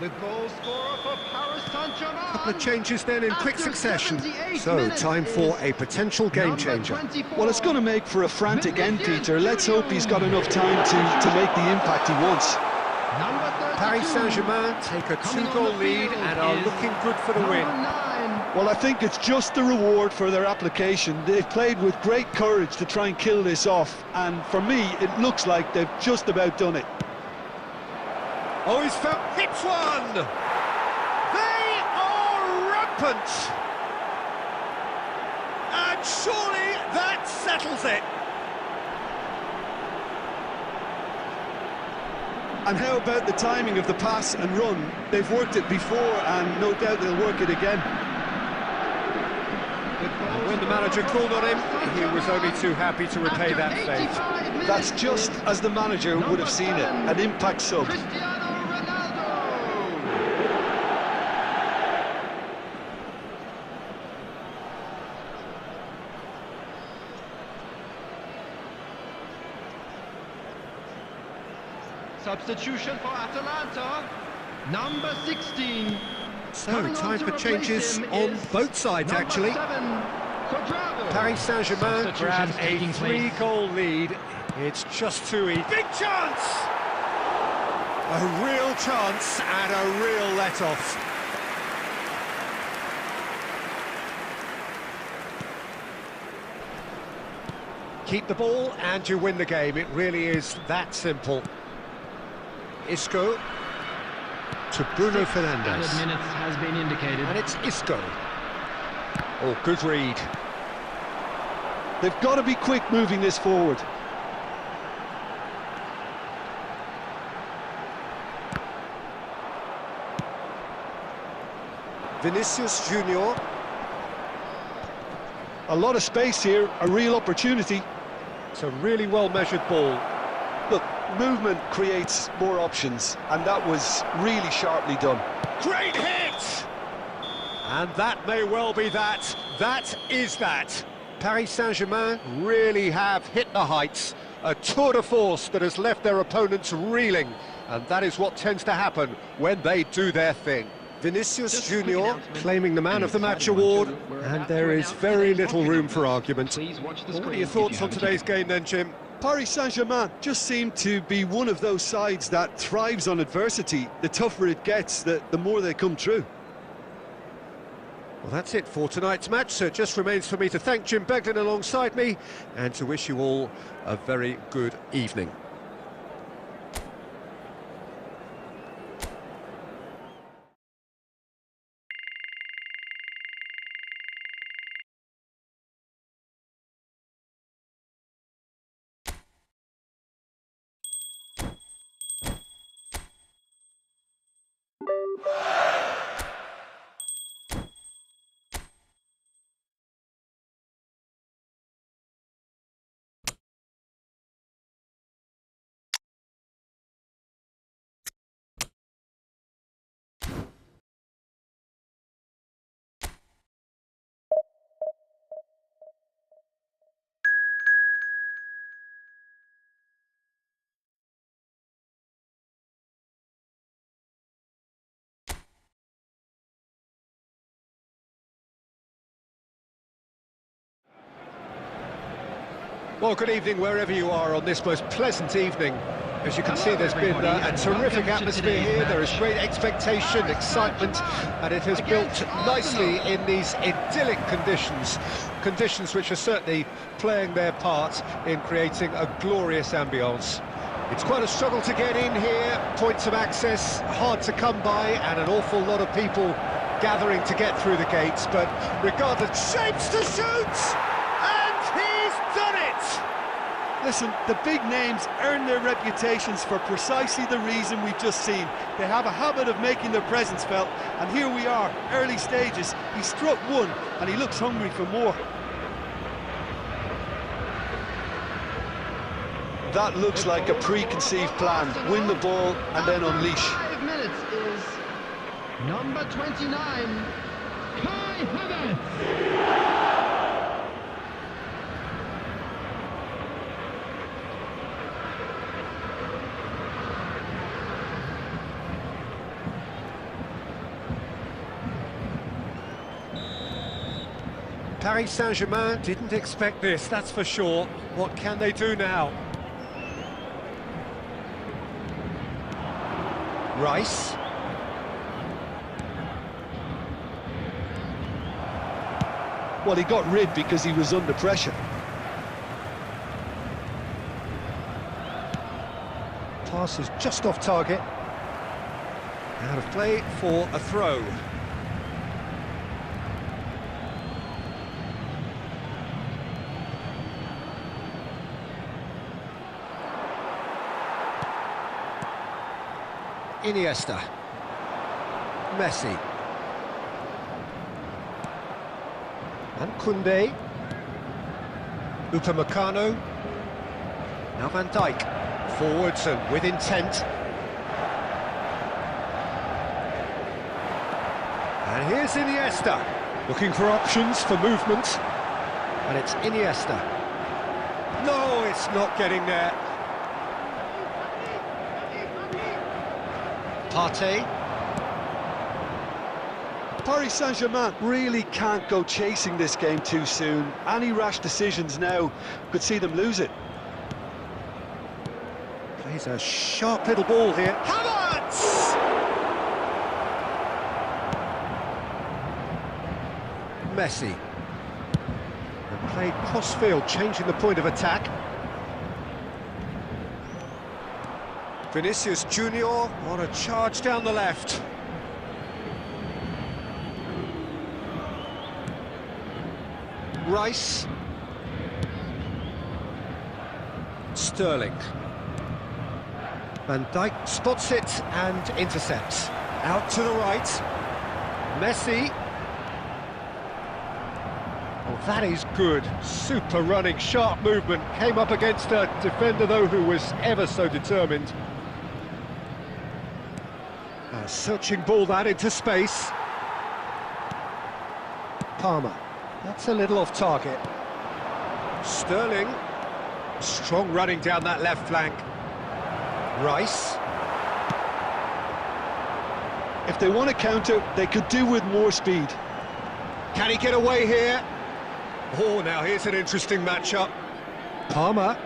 The goal scorer for Paris Saint-Germain. Couple of changes then in quick After succession. 78 So, minutes time for is a potential game changer. number 24. Well, it's going to make for a frantic end, Peter. Let's hope he's got enough time to make the impact he wants. Number 32. Paris Saint-Germain take a Coming on two-goal the lead field and are is looking good for the win. Number 9. Well, I think it's just the reward for their application. They've played with great courage to try and kill this off, and for me, it looks like they've just about done it. Oh, he's found... hits one! They are rampant! And surely that settles it! And how about the timing of the pass and run? They've worked it before, and no doubt they'll work it again. When the manager called on him, he was only too happy to repay that faith. That's just as the manager would have seen it, an impact sub. Substitution for Atalanta, number 16. So, Coming time on to for replace changes him on is both sides, number actually. 7, Cuadrado. Paris Saint-Germain Substitutions grab a taking place. 3-goal lead. It's just too easy. Big chance! A real chance and a real let-off. Keep the ball and you win the game. It really is that simple. Isco to Bruno Fernandes. Added minutes has been indicated. And it's Isco. Oh, good read. They've got to be quick moving this forward. Vinicius Junior. A lot of space here, a real opportunity. It's a really well-measured ball. Look, movement creates more options, and that was really sharply done. Great hit! And that may well be that. That is that. Paris Saint-Germain really have hit the heights. A tour de force that has left their opponents reeling. And that is what tends to happen when they do their thing. Vinicius Junior claiming the Man of the Match award, and there is very little room for argument. What are your thoughts on today's game then, Jim? Paris Saint-Germain just seem to be one of those sides that thrives on adversity. The tougher it gets, the more they come through. Well, that's it for tonight's match, so it just remains for me to thank Jim Beglin alongside me and to wish you all a very good evening. Well, good evening wherever you are on this most pleasant evening. As you can see, there's been a terrific atmosphere here. There is great expectation, excitement, and it has built nicely in these idyllic conditions. Conditions which are certainly playing their part in creating a glorious ambience. It's quite a struggle to get in here, points of access hard to come by, and an awful lot of people gathering to get through the gates, but regardless, shapes to shoot! And he's done it! Listen, the big names earn their reputations for precisely the reason we've just seen. They have a habit of making their presence felt, and here we are, early stages. He struck one, and he looks hungry for more. That looks like a preconceived plan. Win the ball and then unleash. 5 minutes is number 29, Kai Havertz. Paris Saint-Germain didn't expect this, that's for sure. What can they do now? Rice. Well, he got rid because he was under pressure. Pass is just off target. Out of play for a throw. Iniesta. Messi. And Koundé. Upamecano. Now Van Dijk. Forwards and with intent. And here's Iniesta. Looking for options for movement. And it's Iniesta. No, it's not getting there. Partey. Paris Saint-Germain really can't go chasing this game too soon. Any rash decisions now could see them lose it. Plays a sharp little ball here. Havertz! Messi. And played cross-field, changing the point of attack. Vinicius Junior on a charge down the left. Rice. Sterling. Van Dijk spots it and intercepts. Out to the right. Messi. Oh, that is good. Super running, sharp movement. Came up against a defender, though, who was ever so determined. A searching ball that into space. Palmer. That's a little off target. Sterling. Strong running down that left flank. Rice. If they want to counter, they could do with more speed. Can he get away here? Oh, now here's an interesting matchup. Palmer.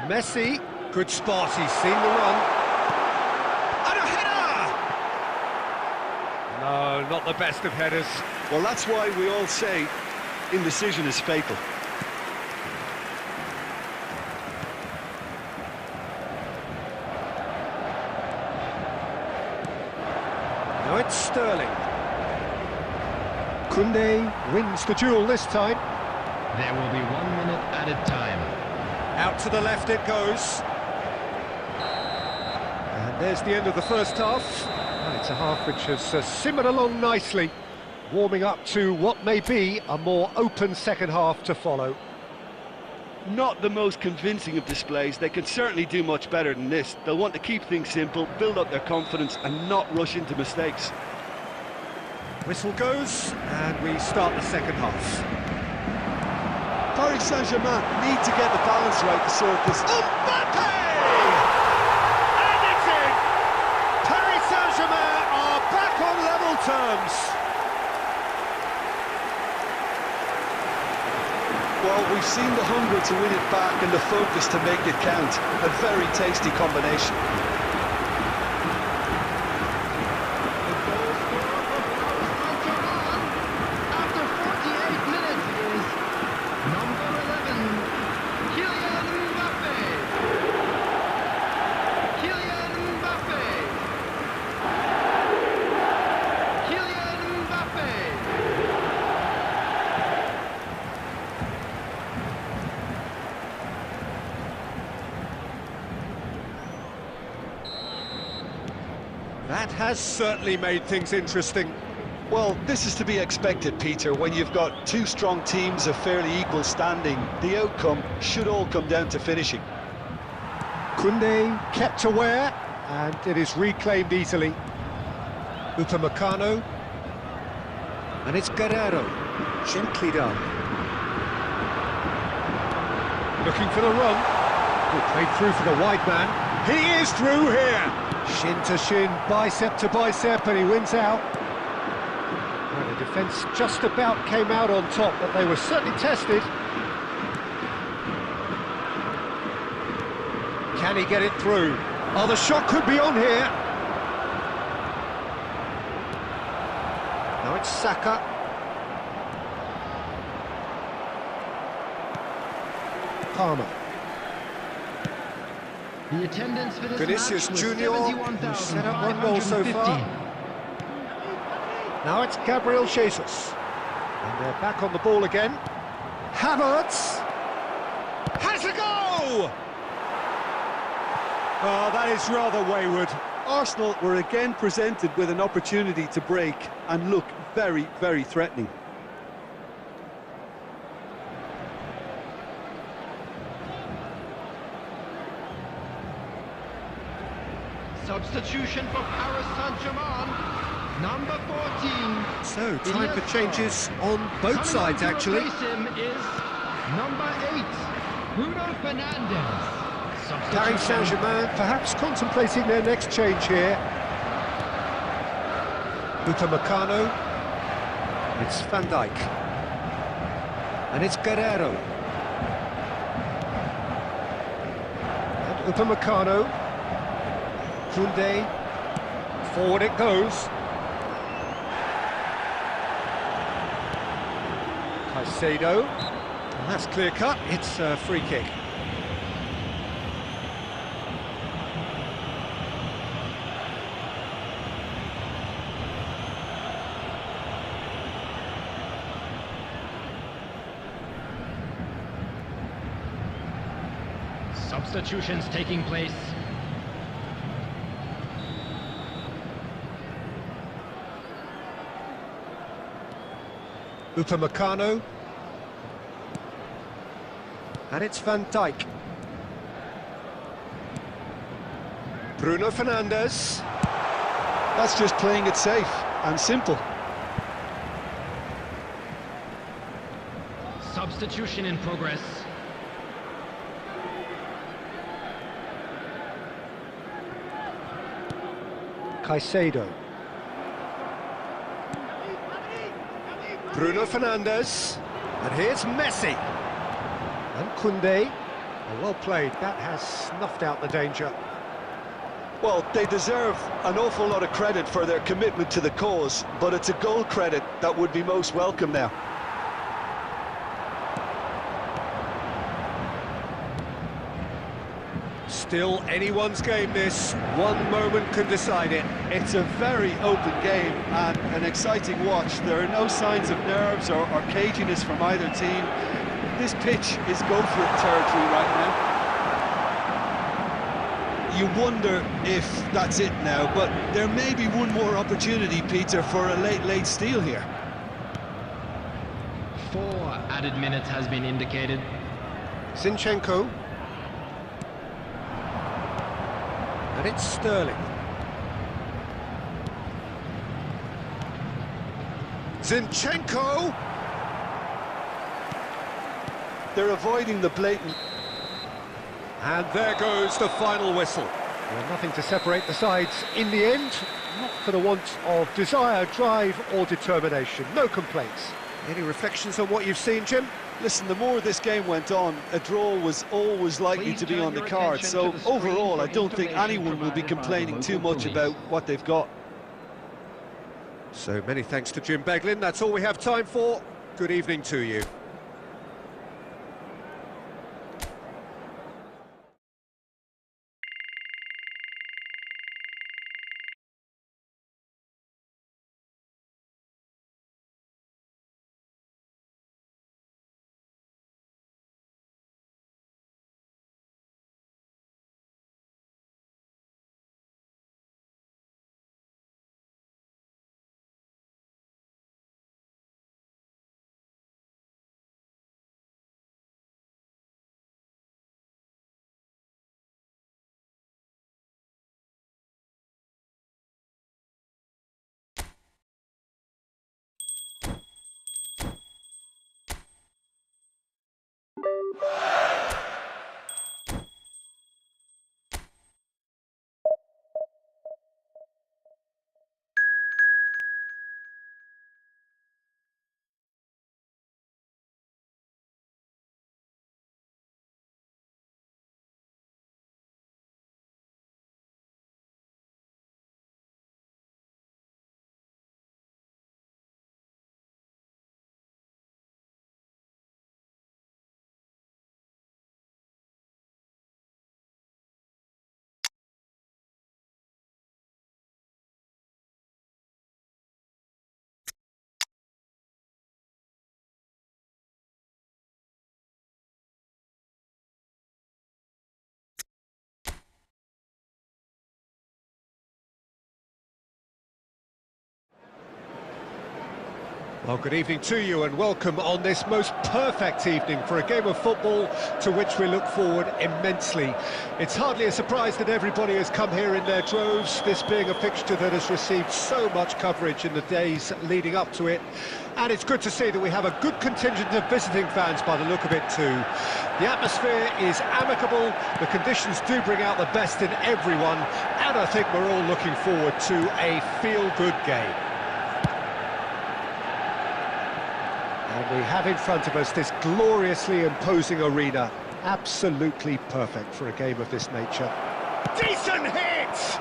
Messi. Good spot, he's seen the run. And a header! No, not the best of headers. Well, that's why we all say indecision is fatal. Now it's Sterling. Koundé wins the duel this time. There will be 1 minute added time. Out to the left it goes. And there's the end of the first half. And it's a half which has simmered along nicely, warming up to what may be a more open second half to follow. Not the most convincing of displays. They can certainly do much better than this. They'll want to keep things simple, build up their confidence and not rush into mistakes. Whistle goes, and we start the second half. Paris Saint-Germain need to get the balance right to sort this. Mbappe! And it's in! Paris Saint-Germain are back on level terms. Well, we've seen the hunger to win it back and the focus to make it count. A very tasty combination. After 48 minutes is number 11, Kylian Mbappe. Kylian Mbappe. Kylian Mbappe. That has certainly made things interesting. Well, this is to be expected, Peter. When you've got two strong teams of fairly equal standing, the outcome should all come down to finishing. Koundé kept aware, and it is reclaimed easily. Upamecano. And it's Guerrero. Gently done. Looking for the run. Good play through for the wide man. He is through here. Shin to shin, bicep to bicep, and he wins out. And defence just about came out on top, but they were certainly tested. Can he get it through? Oh, the shot could be on here. Now it's Saka. Palmer. The attendance for this Vinicius match was Junior, who's set up one goal so far. Now it's Gabriel Jesus. And they're back on the ball again. Havertz has a goal! Oh, that is rather wayward. Arsenal were again presented with an opportunity to break and look very, very threatening. Substitution for Paris Saint-Germain, number 14. So, time for changes on both sides, Coming on to actually. replace him is number 8, Bruno Fernandes. Paris Saint-Germain perhaps contemplating their next change here. Upamecano. It's Van Dijk. And it's Guerrero. And Upamecano. Koundé. Forward it goes. Caicedo. And that's clear cut. It's a free kick. Substitutions taking place. Upamecano. And it's Van Dijk. Bruno Fernandes. That's just playing it safe and simple. Substitution in progress. Caicedo. Bruno Fernandes. And here's Messi. And Koundé. Oh, well played. That has snuffed out the danger. Well, they deserve an awful lot of credit for their commitment to the cause, but it's a goal credit that would be most welcome now. Still anyone's game, this. One moment can decide it. It's a very open game and an exciting watch. There are no signs of nerves or caginess from either team. This pitch is go-for-it territory right now. You wonder if that's it now, but there may be one more opportunity, Peter, for a late steal here. 4 added minutes has been indicated. Zinchenko. And it's Sterling. Zinchenko! They're avoiding the blatant. And there goes the final whistle. Well, nothing to separate the sides in the end, not for the want of desire, drive or determination. No complaints. Any reflections on what you've seen, Jim? Listen, the more this game went on, a draw was always likely to be on the card. So overall, I don't think anyone will be complaining too much about what they've got. So many thanks to Jim Beglin. That's all we have time for. Good evening to you. Well, good evening to you and welcome on this most perfect evening for a game of football to which we look forward immensely. It's hardly a surprise that everybody has come here in their droves, this being a fixture that has received so much coverage in the days leading up to it. And it's good to see that we have a good contingent of visiting fans by the look of it too. The atmosphere is amicable, the conditions do bring out the best in everyone, and I think we're all looking forward to a feel-good game. And we have in front of us this gloriously imposing arena, absolutely perfect for a game of this nature. Decent hit!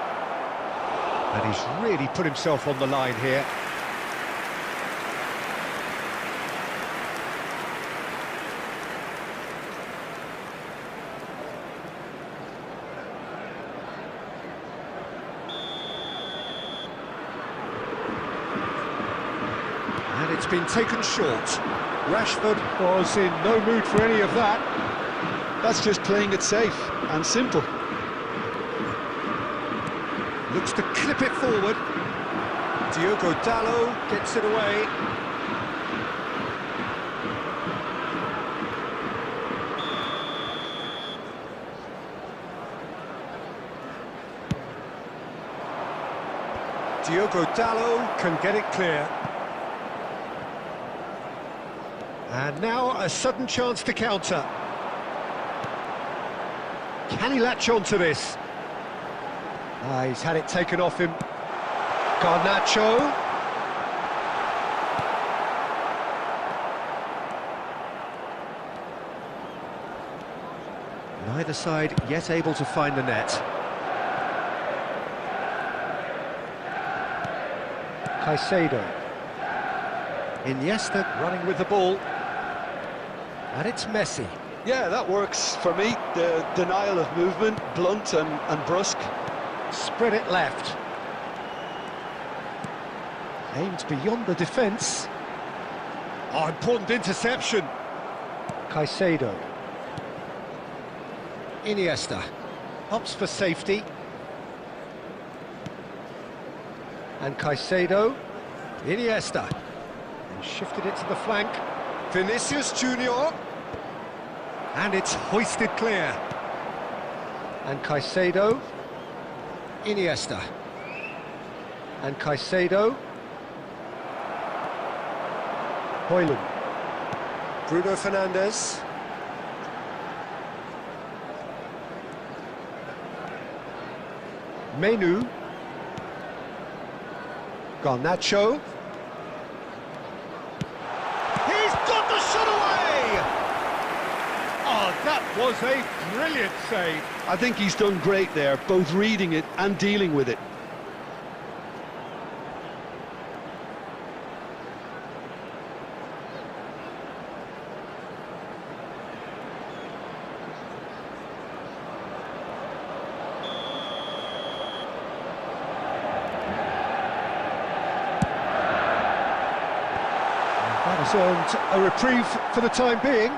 And he's really put himself on the line here. It's been taken short. Rashford was in no mood for any of that. That's just playing it safe and simple. Looks to clip it forward. Diogo Dalot gets it away. Diogo Dalot can get it clear. And now a sudden chance to counter. Can he latch on to this? He's had it taken off him. Garnacho. Neither side yet able to find the net. Caicedo. Iniesta running with the ball. And it's Messi. Yeah, that works for me. The denial of movement, blunt and brusque. Spread it left. Aimed beyond the defence. Oh, important interception. Caicedo. Iniesta. Opts for safety. And Caicedo. Iniesta. And shifted it to the flank. Vinicius Junior, and it's hoisted clear. And Caicedo, Iniesta, and Caicedo, Højlund, Bruno Fernandes, Menu, Garnacho. That was a brilliant save. I think he's done great there, both reading it and dealing with it. That has earned a reprieve for the time being.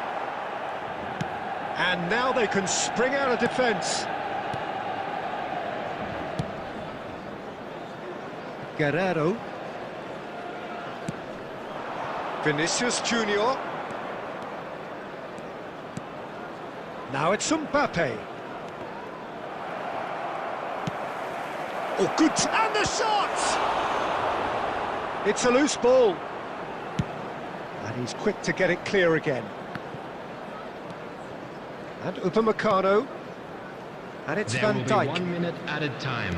And now they can spring out of defence. Guerrero. Vinicius Junior. Now it's Mbappe. Oh, good. And the shot! It's a loose ball. And he's quick to get it clear again. And Upamecano, and it's There Van will be Dijk. 1 minute added time.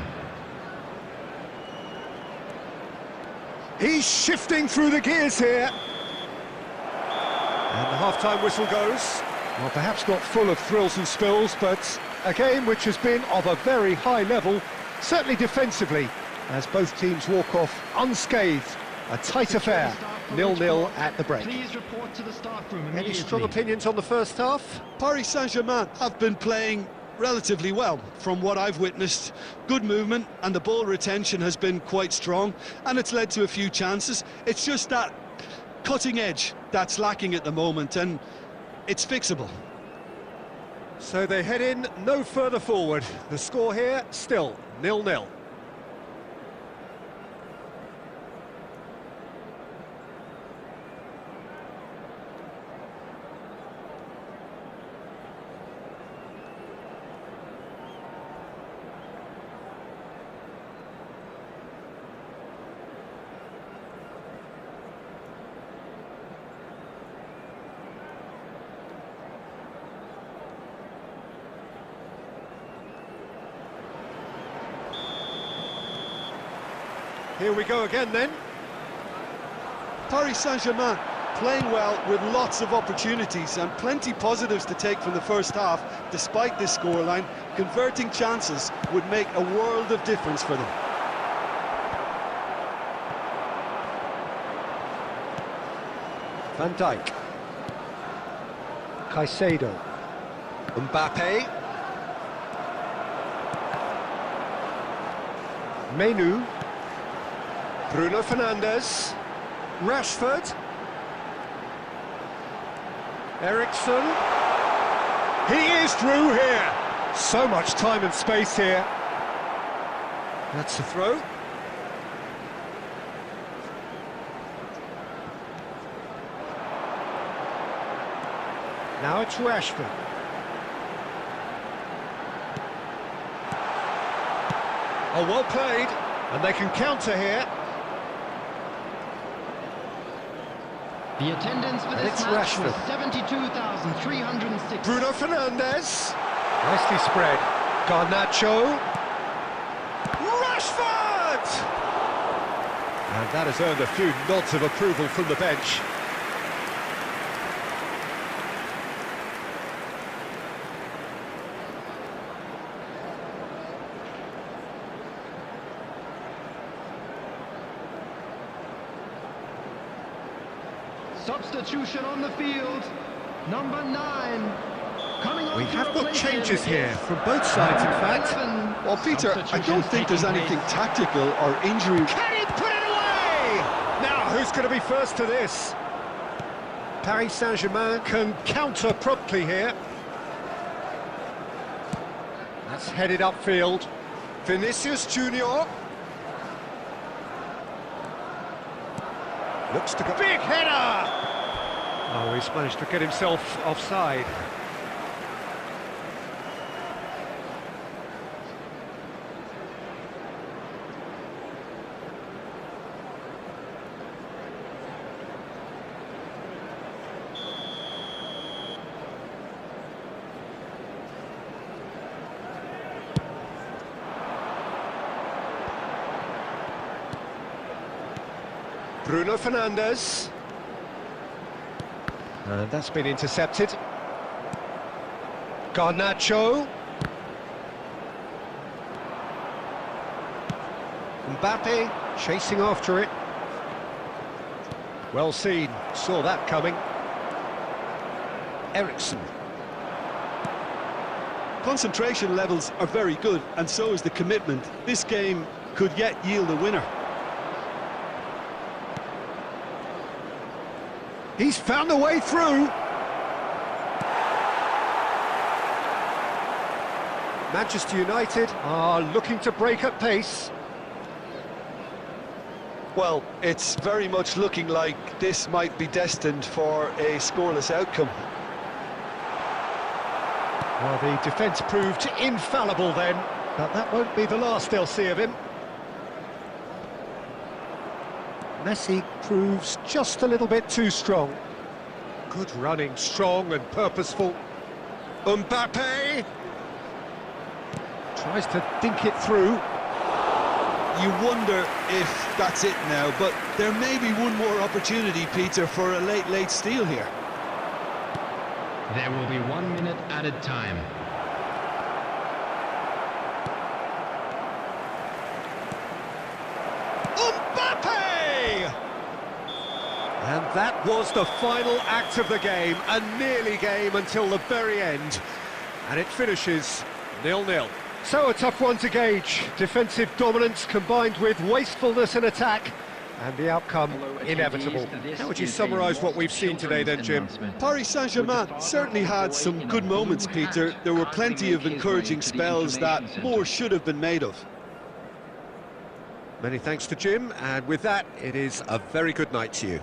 He's shifting through the gears here. And the half-time whistle goes. Well, perhaps not full of thrills and spills, but a game which has been of a very high level, certainly defensively, as both teams walk off unscathed. A tight affair, 0-0 at the break. Please report to the staff room Any immediately. strong opinions on the first half? Paris Saint-Germain have been playing relatively well from what I've witnessed. Good movement and the ball retention has been quite strong and it's led to a few chances. It's just that cutting edge that's lacking at the moment and it's fixable. So they head in no further forward. The score here still 0-0. Here we go again then. Paris Saint-Germain playing well with lots of opportunities and plenty positives to take from the first half. Despite this scoreline, converting chances would make a world of difference for them. Van Dijk. Caicedo. Mbappe. Menu. Bruno Fernandes. Rashford. Ericsson. He is through here. So much time and space here. That's a throw. Now it's Rashford. Oh, well played. And they can counter here. The attendance for this It's match was Rashford. 72,306. Bruno Fernandes. Nicely spread. Garnacho. Rashford! And that has earned a few nods of approval from the bench. Substitution on the field. Number 9. Coming on We to have got replace him. changes here from both sides, in fact. 11. Well, Peter, I don't think there's anything tactical or injury. Can he put it away? Now, who's going to be first to this? Paris Saint-Germain can counter promptly here. That's headed upfield. Vinicius Junior. Looks to go. Big header! Oh, he's managed to get himself offside. Bruno Fernandes. And that's been intercepted. Garnacho. Mbappe chasing after it. Well seen, saw that coming. Ericsson. Concentration levels are very good, and so is the commitment. This game could yet yield a winner. He's found a way through. Manchester United are looking to break at pace. Well, it's very much looking like this might be destined for a scoreless outcome. Well, the defence proved infallible then, but that won't be the last they'll see of him. Messi proves just a little bit too strong. Good running, strong and purposeful. Mbappe tries to dink it through. You wonder if that's it now, but there may be one more opportunity, Peter, for a late steal here. There will be 1 minute added time. And that was the final act of the game, a nearly game until the very end. And it finishes 0-0. So a tough one to gauge. Defensive dominance combined with wastefulness in attack, and the outcome inevitable. How would you summarise what we've seen today then, Jim? Paris Saint-Germain certainly had some good moments, Peter. There were plenty of encouraging spells that more should have been made of. Many thanks to Jim, and with that, it is a very good night to you.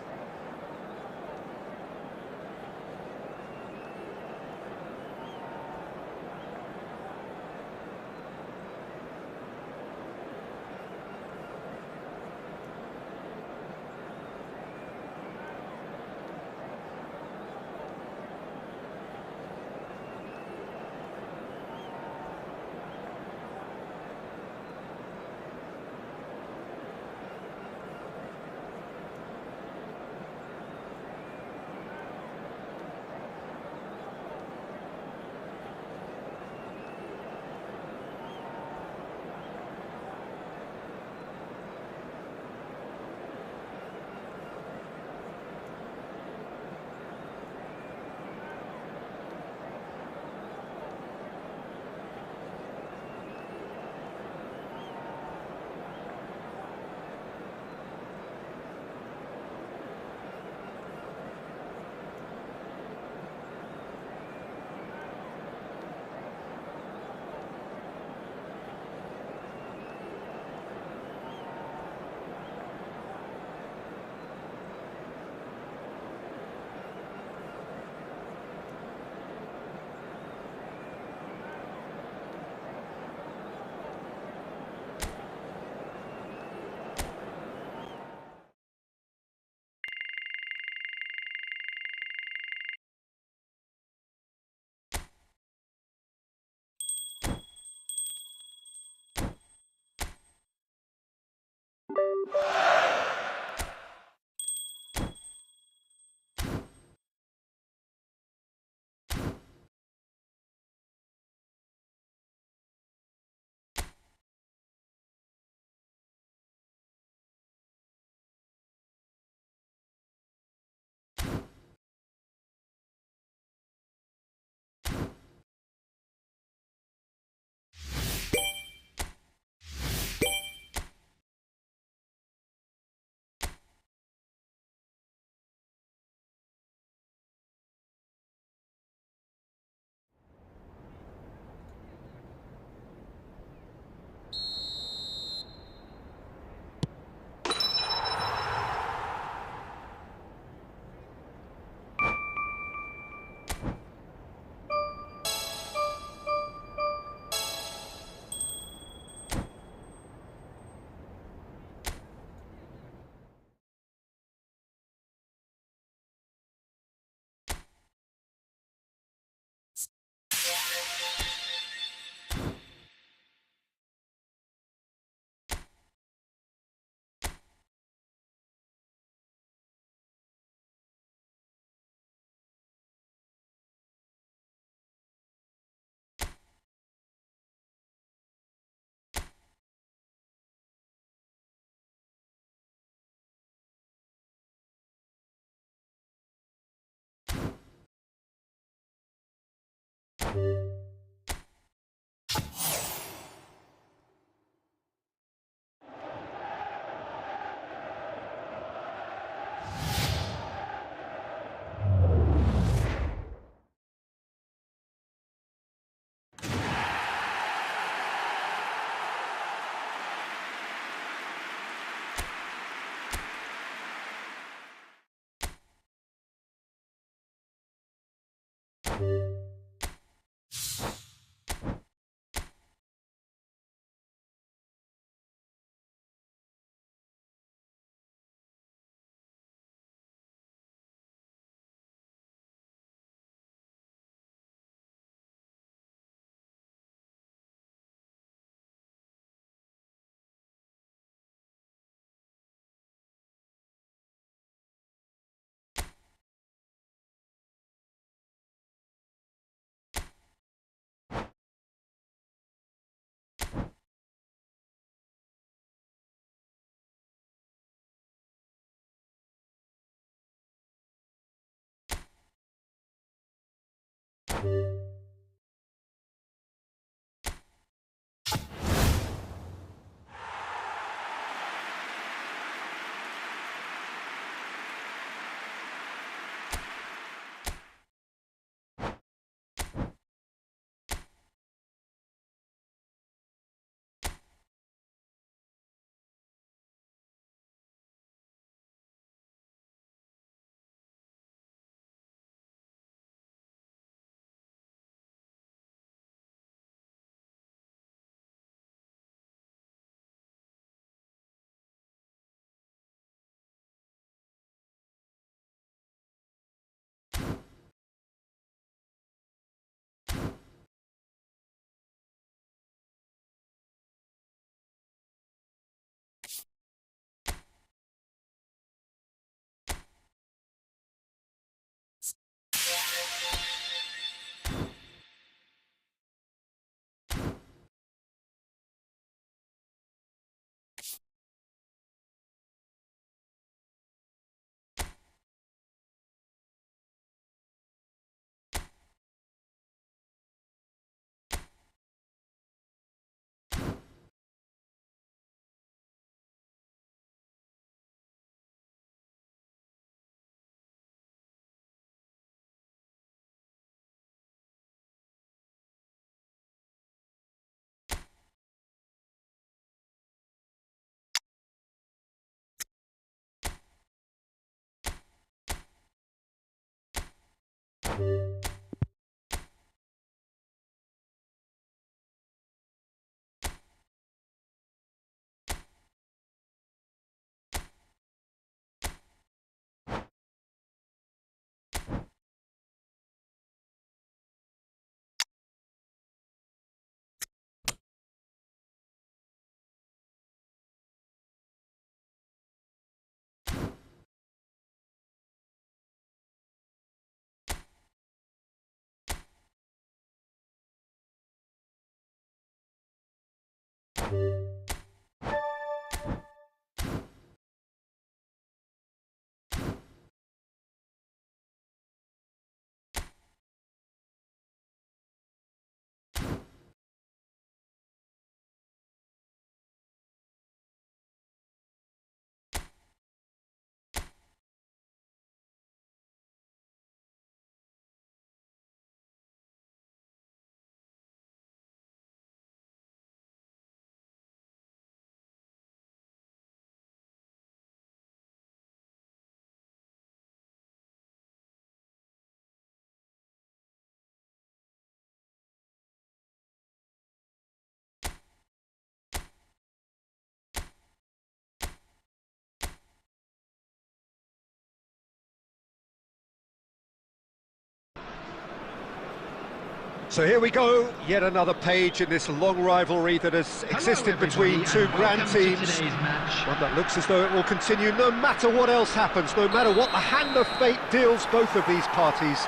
So here we go, yet another page in this long rivalry that has existed between two grand teams. One that looks as though it will continue no matter what else happens, no matter what the hand of fate deals both of these parties.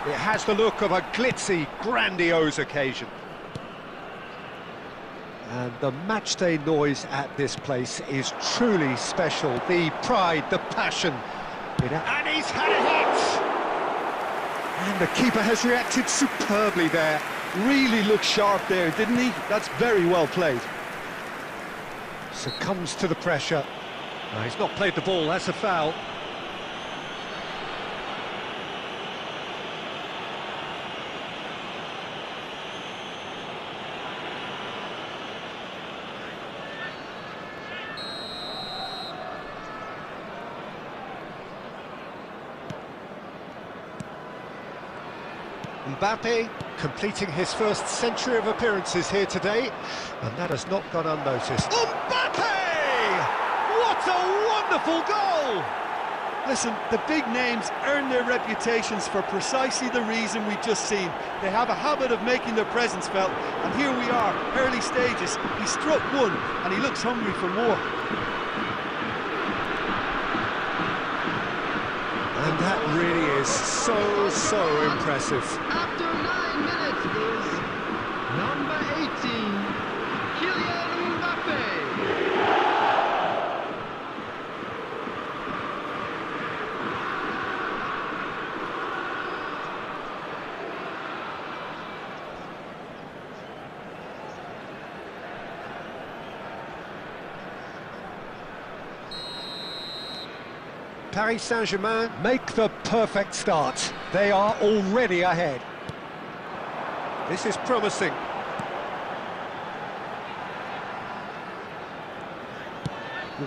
It has the look of a glitzy, grandiose occasion. And the matchday noise at this place is truly special. The pride, the passion. And he's had a hit! And the keeper has reacted superbly there. Really looked sharp there, didn't he? That's very well played. Succumbs to the pressure. No, he's not played the ball, that's a foul. Mbappe completing his first century of appearances here today, and that has not gone unnoticed. Mbappe! What a wonderful goal! Listen, the big names earn their reputations for precisely the reason we've just seen. They have a habit of making their presence felt, and here we are, early stages. He struck one, and he looks hungry for more. And that really is so impressive. After 9 minutes is number 18, Kylian Mbappe. Paris Saint-Germain make the perfect start. They are already ahead. This is promising.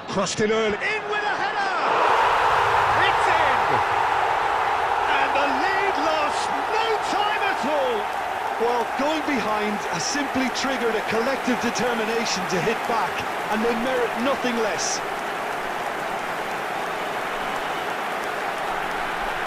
Crossed in early. In with a header! It's in! And the lead lost no time at all. Well, going behind has simply triggered a collective determination to hit back, and they merit nothing less.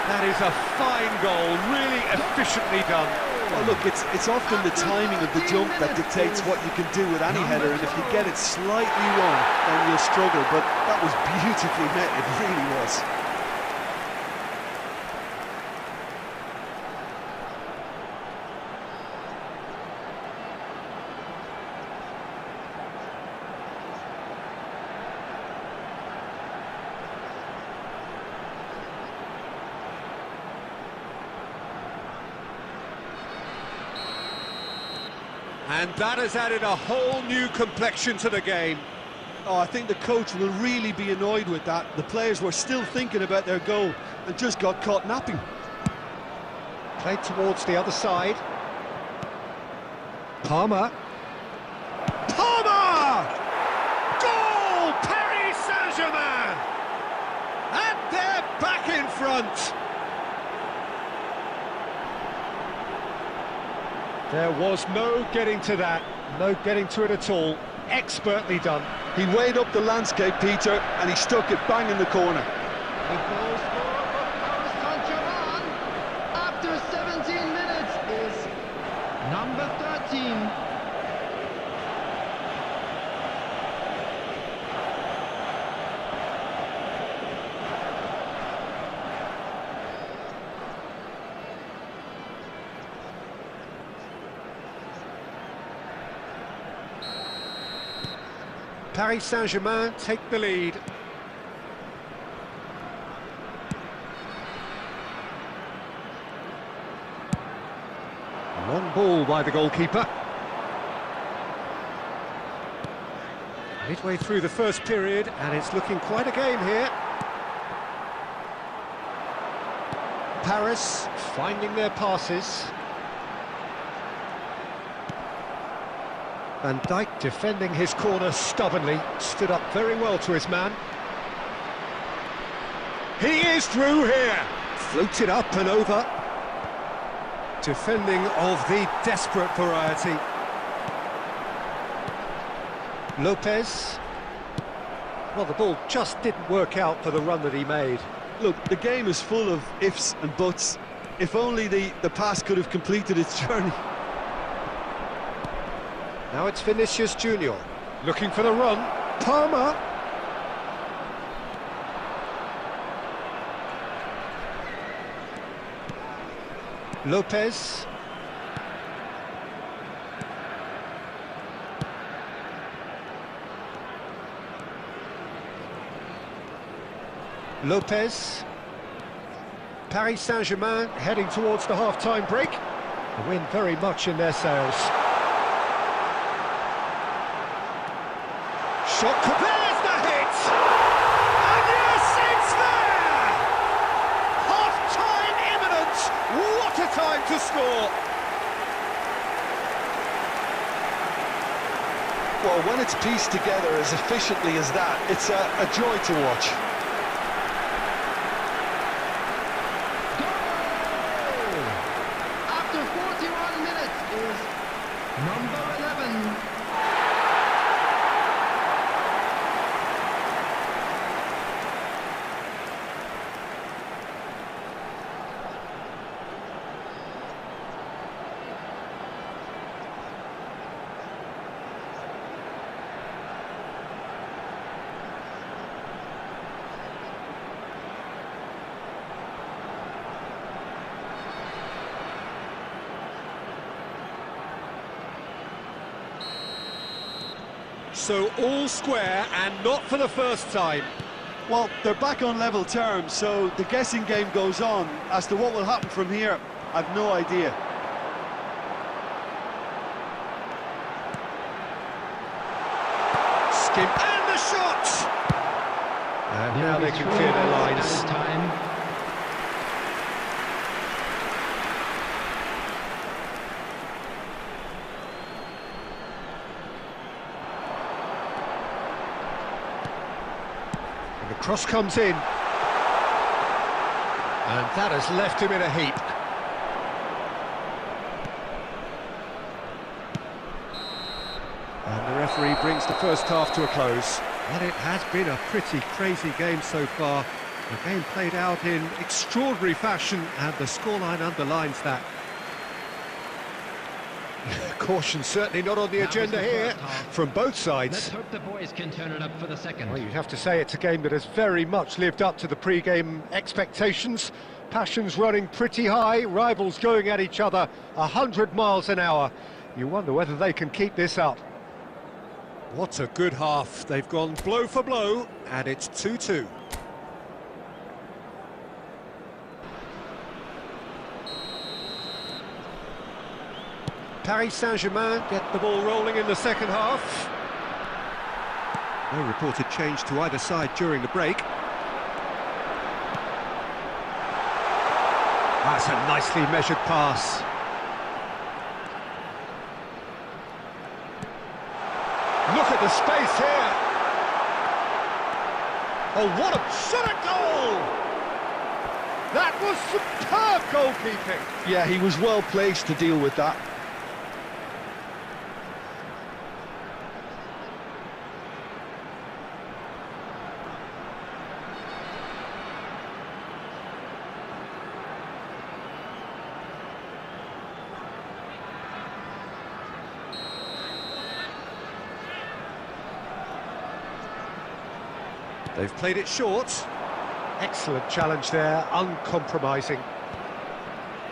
That is a fine goal, really efficiently done. Well, look, it's often the timing of the jump that dictates what you can do with any header, and if you get it slightly wrong, then you'll struggle, but that was beautifully met, it really was. And that has added a whole new complexion to the game. Oh, I think the coach will really be annoyed with that. The players were still thinking about their goal and just got caught napping. Played towards the other side. Palmer. Palmer! Goal! Paris Saint-Germain! And they're back in front. There was no getting to that, no getting to it at all. Expertly done. He weighed up the landscape, Peter, and he stuck it bang in the corner. The goal scorer for Paris Saint-Germain after 17 minutes is number 13. Paris Saint-Germain take the lead. Long ball by the goalkeeper. Midway through the first period, and it's looking quite a game here. Paris finding their passes. Van Dijk defending his corner stubbornly, stood up very well to his man. He is through here, floated up and over. Defending of the desperate variety. Lopez. Well, the ball just didn't work out for the run that he made. Look, the game is full of ifs and buts. If only the pass could have completed its journey. Now it's Vinicius Junior, looking for the run. Palmer. Lopez. Lopez. Paris Saint-Germain heading towards the half-time break. The wind very much in their sails. Shot, there's the hit! And yes, it's there! Half-time imminent! What a time to score! Well, when it's pieced together as efficiently as that, it's a joy to watch. After 41 minutes is number 11. So all square, and not for the first time. Well, they're back on level terms, so the guessing game goes on. As to what will happen from here, I've no idea. Skim, and the shot! And now they can clear their lines. The cross comes in, and that has left him in a heap. And the referee brings the first half to a close. Well, it has been a pretty crazy game so far. The game played out in extraordinary fashion, and the scoreline underlines that. Caution certainly not on the agenda here from both sides. Let's hope the boys can turn it up for the second. Well, you'd have to say it's a game that has very much lived up to the pre-game expectations. Passions running pretty high, rivals going at each other 100 miles an hour. You wonder whether they can keep this up. What a good half. They've gone blow for blow, and it's 2-2. Paris Saint-Germain get the ball rolling in the second half. No reported change to either side during the break. That's a nicely measured pass. Look at the space here. Oh, what a shot at goal! That was superb goalkeeping. Yeah, he was well placed to deal with that. They've played it short. Excellent challenge there, uncompromising.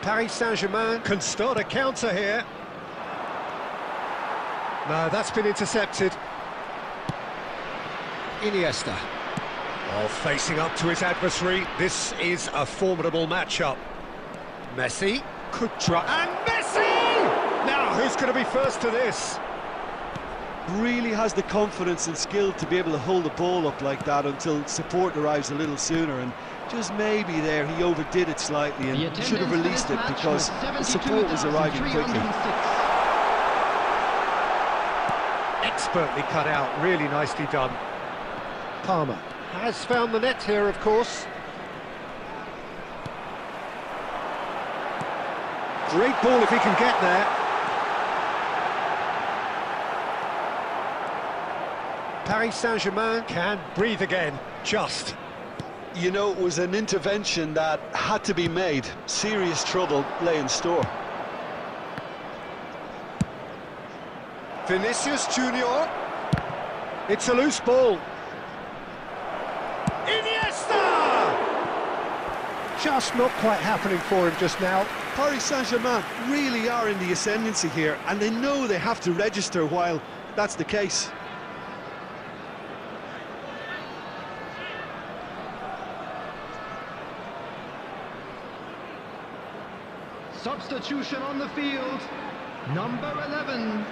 Paris Saint-Germain can start a counter here. No, that's been intercepted. Iniesta. Oh, facing up to his adversary. This is a formidable matchup. Messi could try. And Messi! Now, who's going to be first to this? Really has the confidence and skill to be able to hold the ball up like that until support arrives a little sooner, and just maybe there he overdid it slightly and should have released it because the support was arriving quickly. Expertly cut out, really nicely done. Palmer has found the net here, of course. Great ball if he can get there. Paris Saint-Germain can breathe again, just. You know, it was an intervention that had to be made. Serious trouble lay in store. Vinicius Junior. It's a loose ball. Iniesta! Just not quite happening for him just now. Paris Saint-Germain really are in the ascendancy here, and they know they have to register while that's the case. Substitution on the field. Number 11.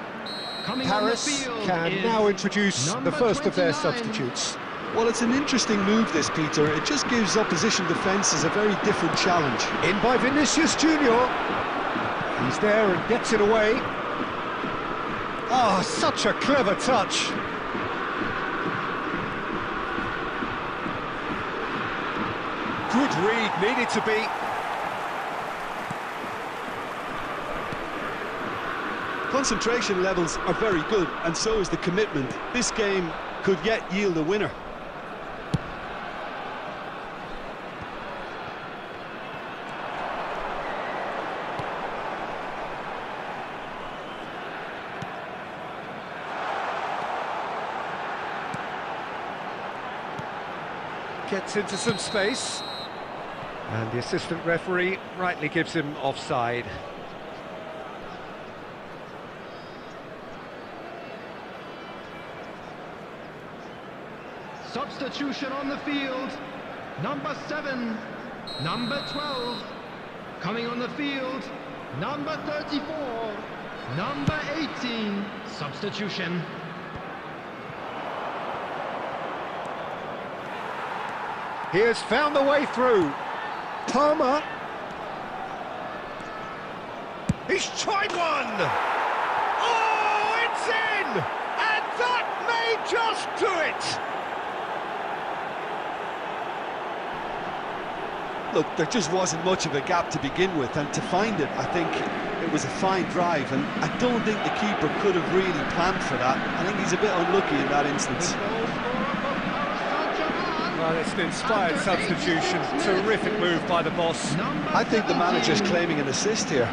Coming on the Paris field can is now introduce the number first of their 29. substitutes. Well, it's an interesting move, this, Peter. It just gives opposition defences a very different challenge. In by Vinicius Junior. He's there and gets it away. Oh, such a clever touch. Good read, needed to be. Concentration levels are very good, and so is the commitment. This game could yet yield a winner. Gets into some space. And the assistant referee rightly gives him offside. Substitution on the field. Number 7. Number 12. Coming on the field. Number 34. Number 18. Substitution. He has found the way through. Palmer. He's tried one! Oh, it's in! And that may just do it! Look, there just wasn't much of a gap to begin with, and to find it, I think it was a fine drive, and I don't think the keeper could have really planned for that. I think he's a bit unlucky in that instance. Well, it's an inspired substitution. Terrific move by the boss. I think the manager's claiming an assist here.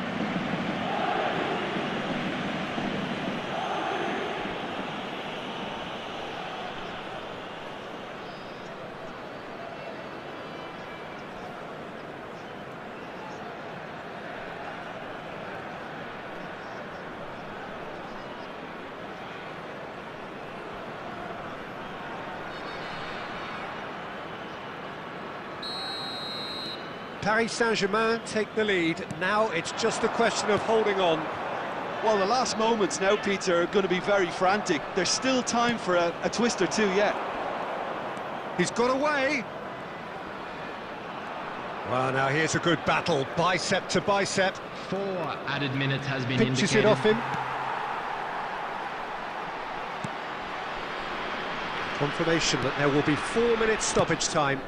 Paris Saint-Germain take the lead. Now it's just a question of holding on. Well, the last moments now, Peter, are going to be very frantic. There's still time for a twist or two yet. He's got away. Well, now here's a good battle, bicep to bicep. 4 added minutes has been Pinches indicated. it off him. Confirmation that there will be 4 minutes stoppage time.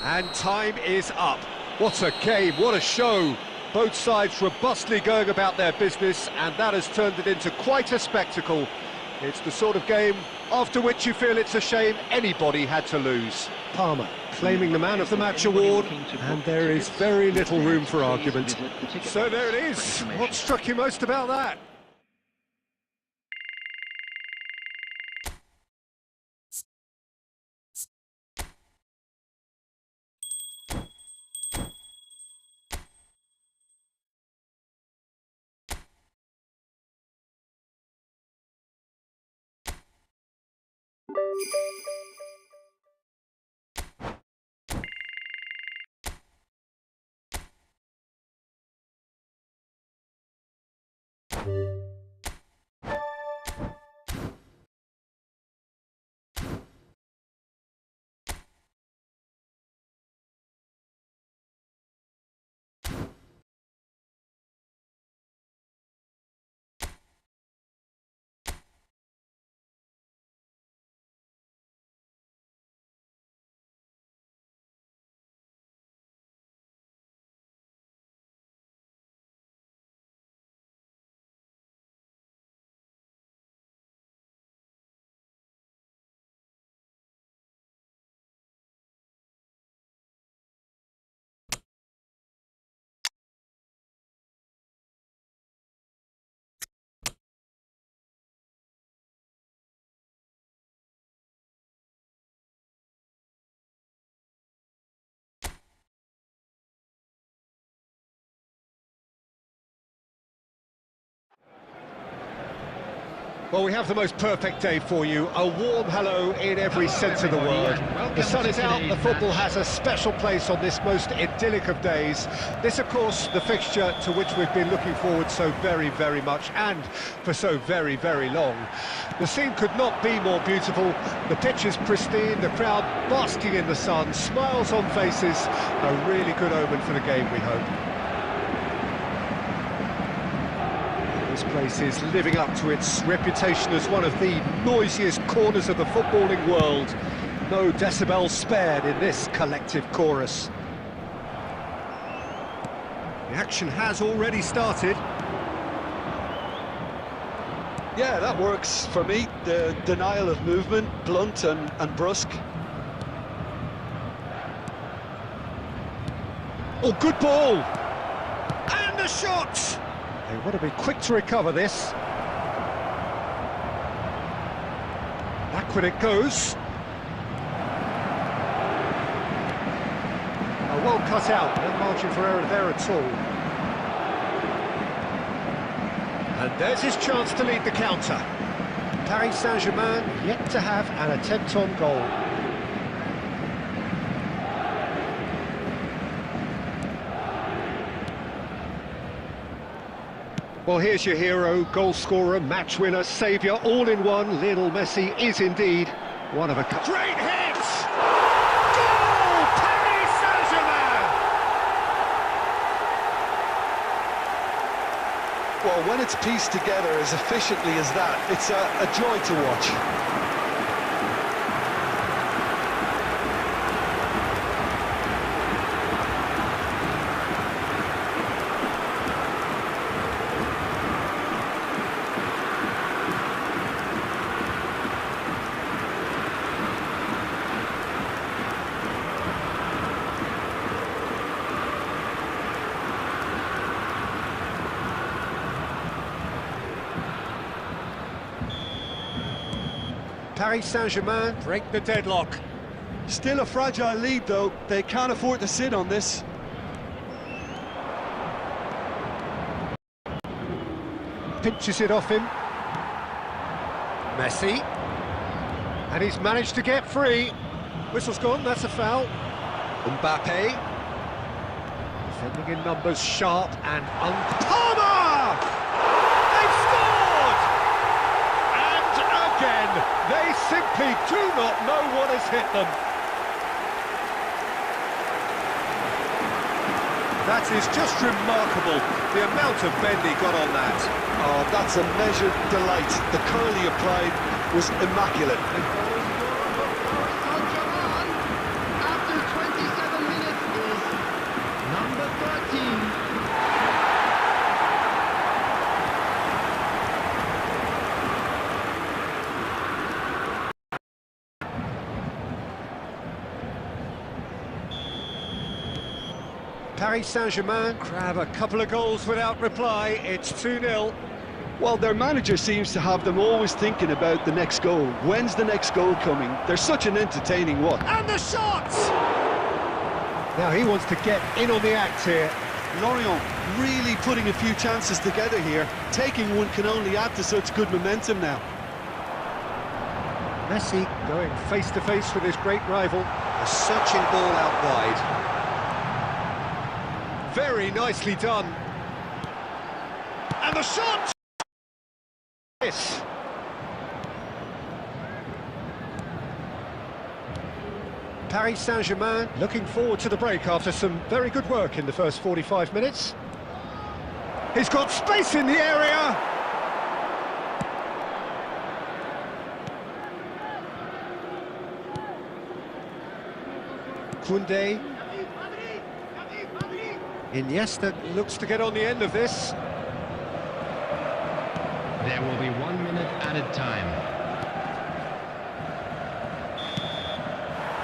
And time is up. What a game, what a show. Both sides robustly going about their business, and that has turned it into quite a spectacle. It's the sort of game after which you feel it's a shame anybody had to lose. Palmer claiming the Man of the Match award, and there is very little room for argument. So there it is. What struck you most about that? Well, we have the most perfect day for you. A warm hello in every sense of the word. The sun is out, the football has a special place on this most idyllic of days. This, of course, the fixture to which we've been looking forward so very, very much, and for so very, very long. The scene could not be more beautiful. The pitch is pristine, the crowd basking in the sun, smiles on faces. A really good omen for the game, we hope. This place is living up to its reputation as one of the noisiest corners of the footballing world. No decibels spared in this collective chorus. The action has already started. Yeah, that works for me. The denial of movement, blunt and brusque. Oh, good ball! And the shot! They want to be quick to recover this. Backward it goes. Oh, well cut out, no margin for error there at all. And there's his chance to lead the counter. Paris Saint-Germain yet to have an attempt on goal. Well, here's your hero, goal scorer, match winner, saviour, all in one. Lionel Messi is indeed one of a kind. Great hit! Goal! Paris Saint-Germain! Well, when it's pieced together as efficiently as that, it's a joy to watch. Paris Saint-Germain break the deadlock. Still a fragile lead, though. They can't afford to sit on this. Pinches it off him. Messi. And he's managed to get free. Whistle's gone, that's a foul. Mbappe. Defending in numbers, sharp and Palmer! They've scored! And again, they simply do not know what has hit them. That is just remarkable, the amount of bend he got on that. Oh, that's a measured delight. The curl he applied was immaculate. After 27 minutes is number 13. Paris Saint-Germain grab a couple of goals without reply. It's 2-0. Well, their manager seems to have them always thinking about the next goal. When's the next goal coming? They're such an entertaining one. And the shot! Now he wants to get in on the act here. Lorient really putting a few chances together here. Taking one can only add to such good momentum now. Messi going face-to-face with his great rival. A searching ball out wide. Very nicely done. And the shot! Yes. Paris Saint-Germain looking forward to the break after some very good work in the first 45 minutes. He's got space in the area! Koundé. Iniesta looks to get on the end of this. There will be 1 minute added time.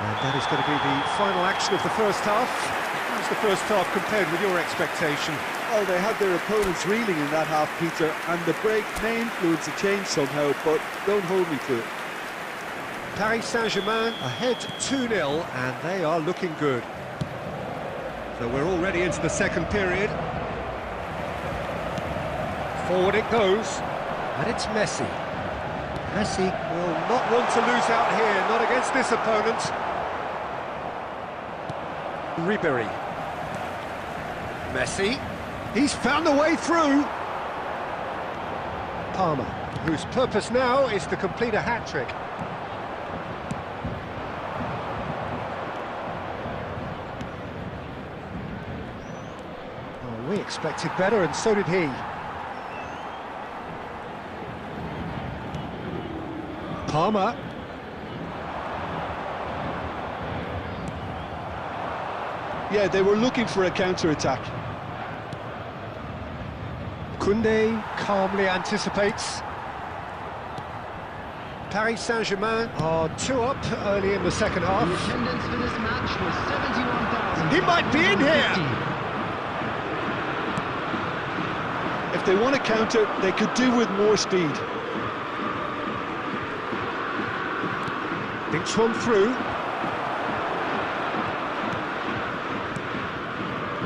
And that is going to be the final action of the first half. How's the first half compared with your expectation? Well, they had their opponents reeling in that half, Peter, and the break may influence a change somehow, but don't hold me to it. Paris Saint-Germain ahead 2-0, and they are looking good. So we're already into the second period. Forward it goes, and it's Messi. Messi will not want to lose out here, not against this opponent. Ribery. Messi. He's found the way through. Palmer, whose purpose now is to complete a hat-trick. Oh, we expected better, and so did he. Palmer. Yeah, they were looking for a counter-attack. Koundé calmly anticipates. Paris Saint-Germain are 2 up early in the second half. The attendance for this match was 71,000. He might be in here! If they want to counter, they could do with more speed. Thinks one through.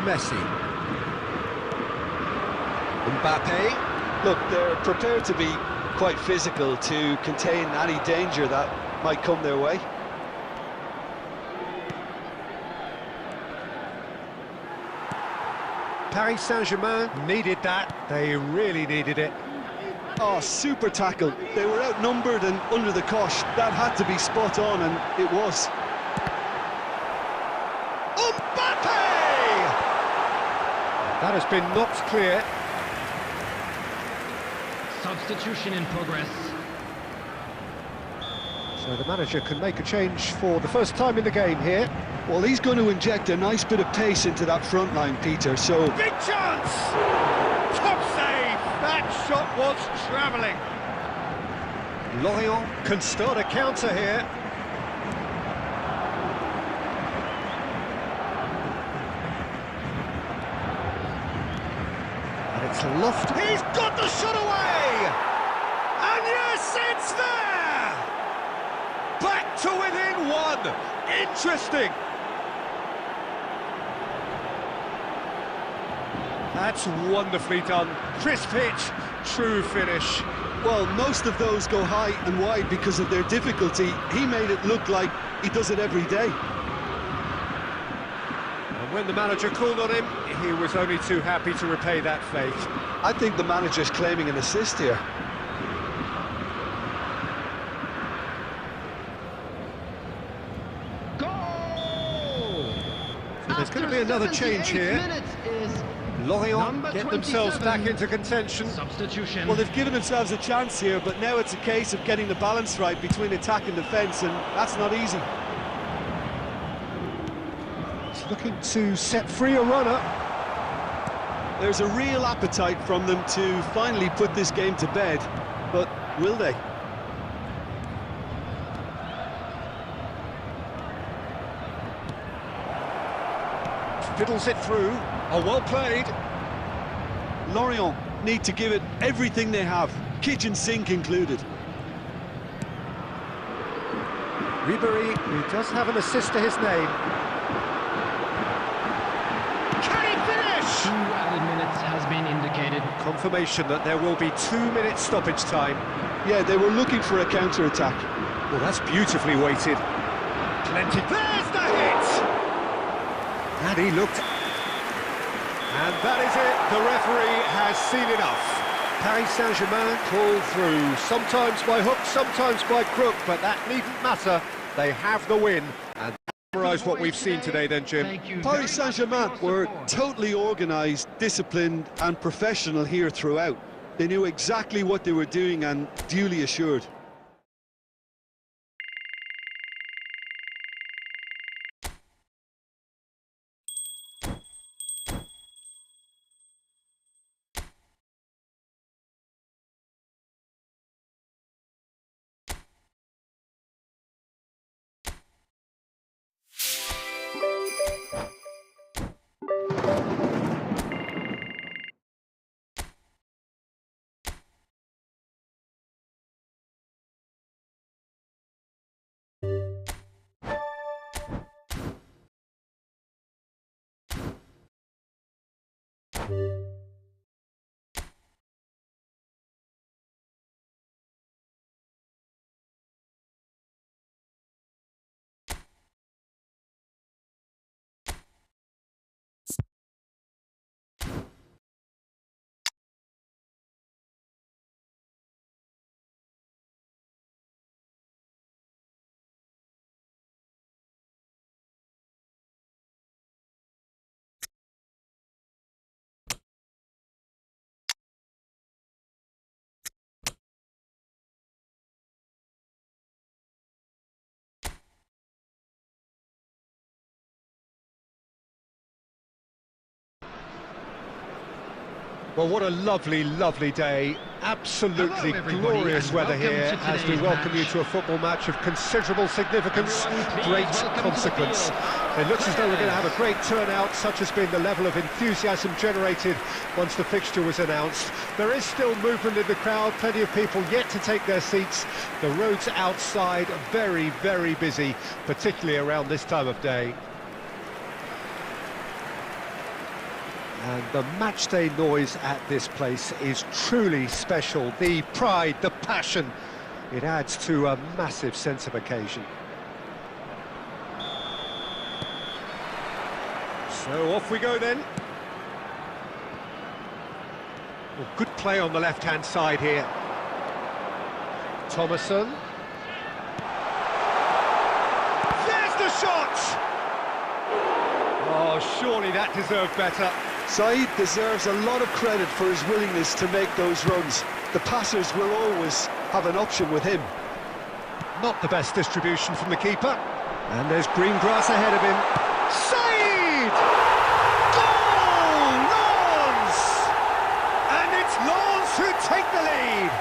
Messi. Mbappe. Look, they're prepared to be quite physical to contain any danger that might come their way. Paris Saint-Germain needed that. They really needed it. Oh, super tackle. They were outnumbered and under the cosh. That had to be spot on, and it was. Mbappe! That has been knocked clear. Substitution in progress. So the manager can make a change for the first time in the game here. Well, he's going to inject a nice bit of pace into that front line, Peter, so... Big chance! Top save! That shot was travelling. Lorient can start a counter here. And it's lofted. He's got the shot away! And yes, it's there! Back to within 1. Interesting. That's wonderfully done. Crisp hit, true finish. Well, most of those go high and wide because of their difficulty. He made it look like he does it every day. And when the manager called on him, he was only too happy to repay that faith. I think the manager's claiming an assist here. Goal! So there's going to be another change here. Minutes is Lorient number get themselves 27. back into contention. Substitution. Well, they've given themselves a chance here, but now it's a case of getting the balance right between attack and defence, and that's not easy. He's looking to set free a runner. There's a real appetite from them to finally put this game to bed, but will they? Fiddles it through. Oh, well played. Lorient need to give it everything they have, kitchen sink included. Ribery, who does have an assist to his name. Can he finish? 2 added minutes has been indicated. Confirmation that there will be 2 minutes stoppage time. Yeah, they were looking for a counter-attack. Well, that's beautifully weighted. Plenty. There's the hit! And he looked... And that is it. The referee has seen enough. Paris Saint-Germain pulled through, sometimes by hook, sometimes by crook, but that needn't matter. They have the win. And summarise what we've seen today then, Jim. Paris Saint-Germain were totally organised, disciplined and professional here throughout. They knew exactly what they were doing and duly assured. Well, what a lovely, lovely day. Absolutely glorious weather here as we welcome you to a football match of considerable significance, great consequence. It looks as though we're going to have a great turnout, such has been the level of enthusiasm generated once the fixture was announced. There is still movement in the crowd, plenty of people yet to take their seats. The roads outside are very, very busy, particularly around this time of day. And the matchday noise at this place is truly special. The pride, the passion, it adds to a massive sense of occasion. So off we go then. Well, good play on the left-hand side here. Thomason. There's the shot! Oh, surely that deserved better. Saeed deserves a lot of credit for his willingness to make those runs. The passers will always have an option with him. Not the best distribution from the keeper. And there's green grass ahead of him. Saeed! Goal! Lawns! And it's Lawns who take the lead.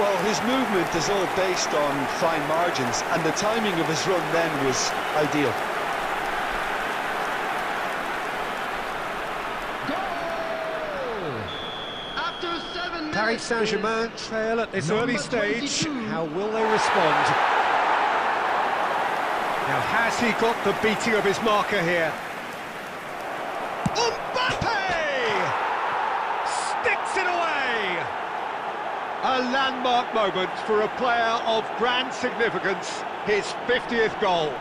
Well, his movement is all based on fine margins, and the timing of his run then was ideal. Paris Saint-Germain trail at this early stage. How will they respond? Now, has he got the beating of his marker here? Mbappe! Sticks it away! A landmark moment for a player of grand significance, his 50th goal.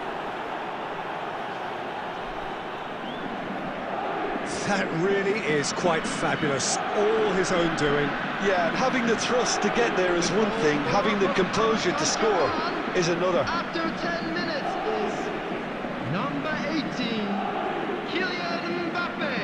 That really is quite fabulous, all his own doing. Yeah, and having the thrust to get there is one thing, having the composure to score is another. After 10 minutes is number 18, Kylian Mbappe.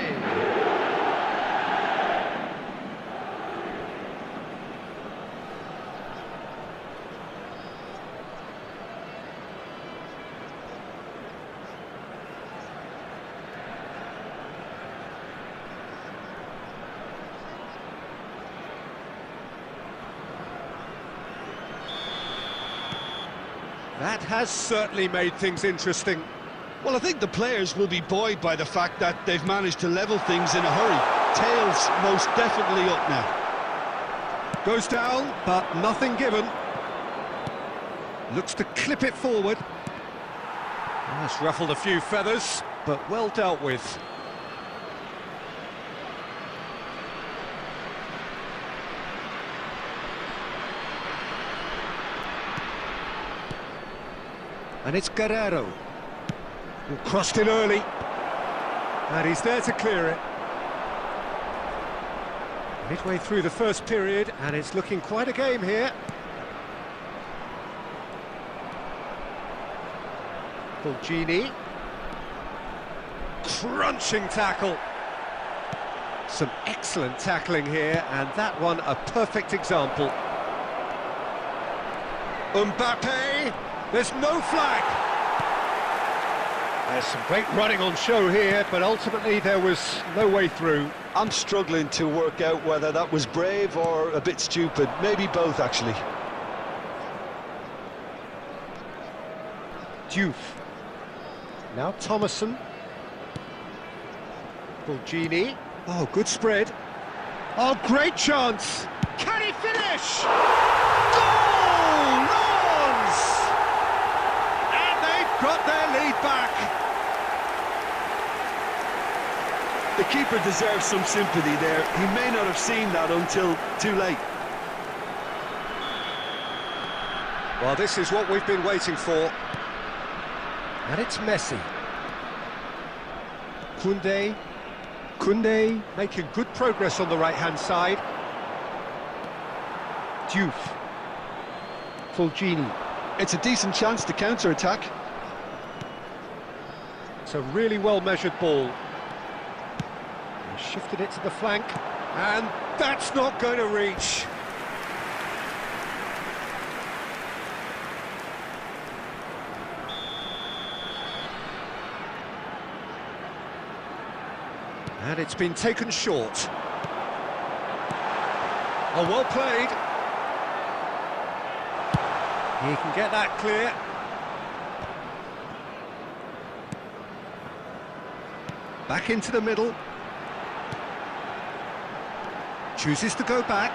That has certainly made things interesting. Well, I think the players will be buoyed by the fact that they've managed to level things in a hurry. Tails most definitely up now. Goes down, but nothing given. Looks to clip it forward. That's ruffled a few feathers, but well dealt with. And it's Guerrero, who crossed in early, and he's there to clear it. Midway through the first period, and it's looking quite a game here. Fulgini. Crunching tackle. Some excellent tackling here, and that one a perfect example. Mbappe! There's no flag! There's some great running on show here, but ultimately there was no way through. I'm struggling to work out whether that was brave or a bit stupid. Maybe both, actually. Diouf. Now Thomason. Fulgini. Oh, good spread. Oh, great chance! Can he finish? Goal! Lawns! And they've got their lead back. The keeper deserves some sympathy there. He may not have seen that until too late. Well, this is what we've been waiting for. And it's Messi. Koundé making good progress on the right-hand side. Diouf. Fulgini. It's a decent chance to counter-attack. It's a really well-measured ball. He shifted it to the flank, and that's not going to reach. And it's been taken short. Oh, well played. He can get that clear. Back into the middle. Chooses to go back.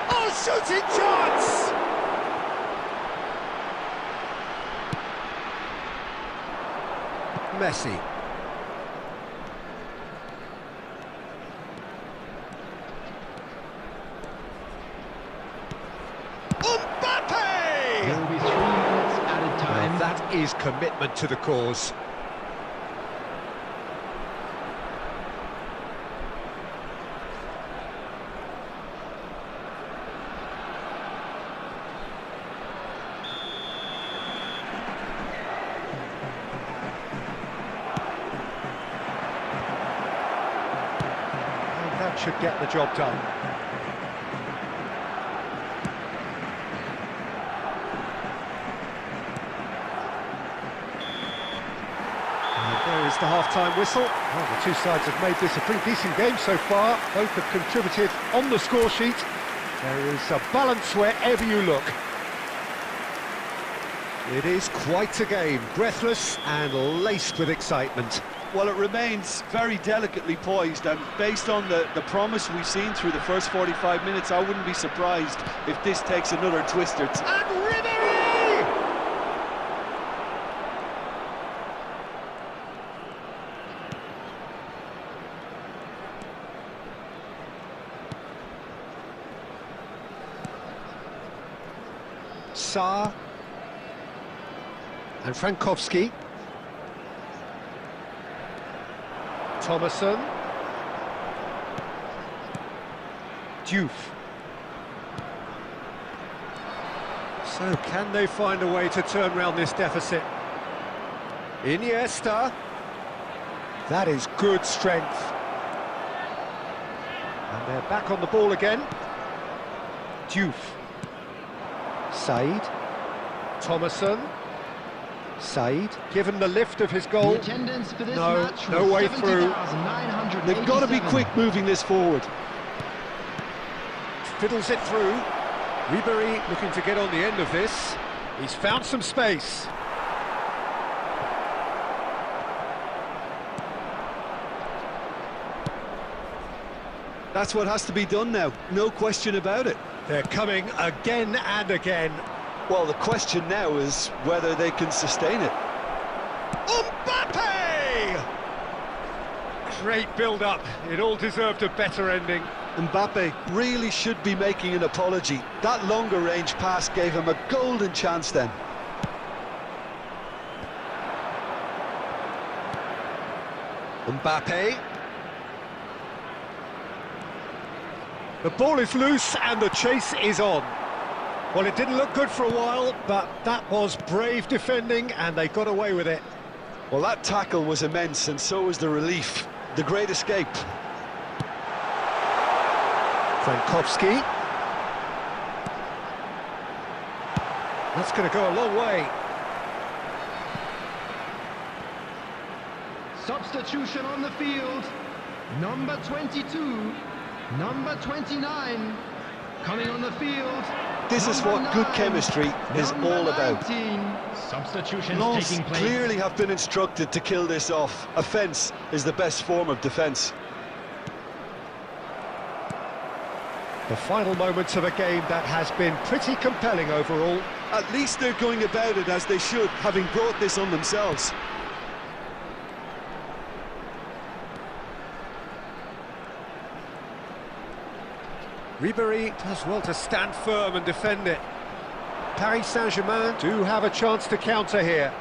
Oh, shooting chance! Messi. There will be 3 minutes added time. Well, that is commitment to the cause. And that should get the job done. There is the half-time whistle. Well, the two sides have made this a pretty decent game so far. Both have contributed on the score sheet. There is a balance wherever you look. It is quite a game, breathless and laced with excitement. Well, it remains very delicately poised, and based on the promise we've seen through the first 45 minutes, I wouldn't be surprised if this takes another twist or two. And Ribery! Saar and Frankowski. Thomason. Diouf. So can they find a way to turn around this deficit? Iniesta. That is good strength. And they're back on the ball again. Diouf. Said. Thomason. Said, given the lift of his goal. The attendance for this No, match no was way through. 70,987. They've got to be quick moving this forward. Fiddles it through. Ribery looking to get on the end of this. He's found some space. That's what has to be done now, no question about it. They're coming again and again. Well, the question now is whether they can sustain it. Mbappe! Great build-up. It all deserved a better ending. Mbappe really should be making an apology. That longer range pass gave him a golden chance then. Mbappe. The ball is loose and the chase is on. Well, it didn't look good for a while, but that was brave defending and they got away with it. Well, that tackle was immense, and so was the relief. The great escape. Frankowski. That's going to go a long way. Substitution on the field. Number 22, number 29, coming on the field. This is what good chemistry is all about. Substitutions Lens taking place. clearly have been instructed to kill this off. Offence is the best form of defence. The final moments of a game that has been pretty compelling overall. At least they're going about it as they should, having brought this on themselves. Ribery does well to stand firm and defend it. Paris Saint-Germain do have a chance to counter here.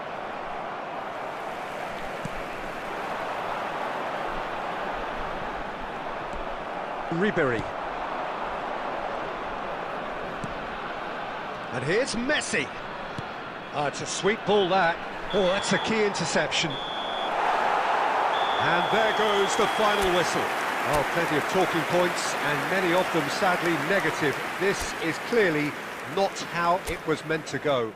Ribery. And here's Messi. It's a sweet ball that. Oh, that's a key interception. And there goes the final whistle. Oh, plenty of talking points, and many of them sadly negative. This is clearly not how it was meant to go.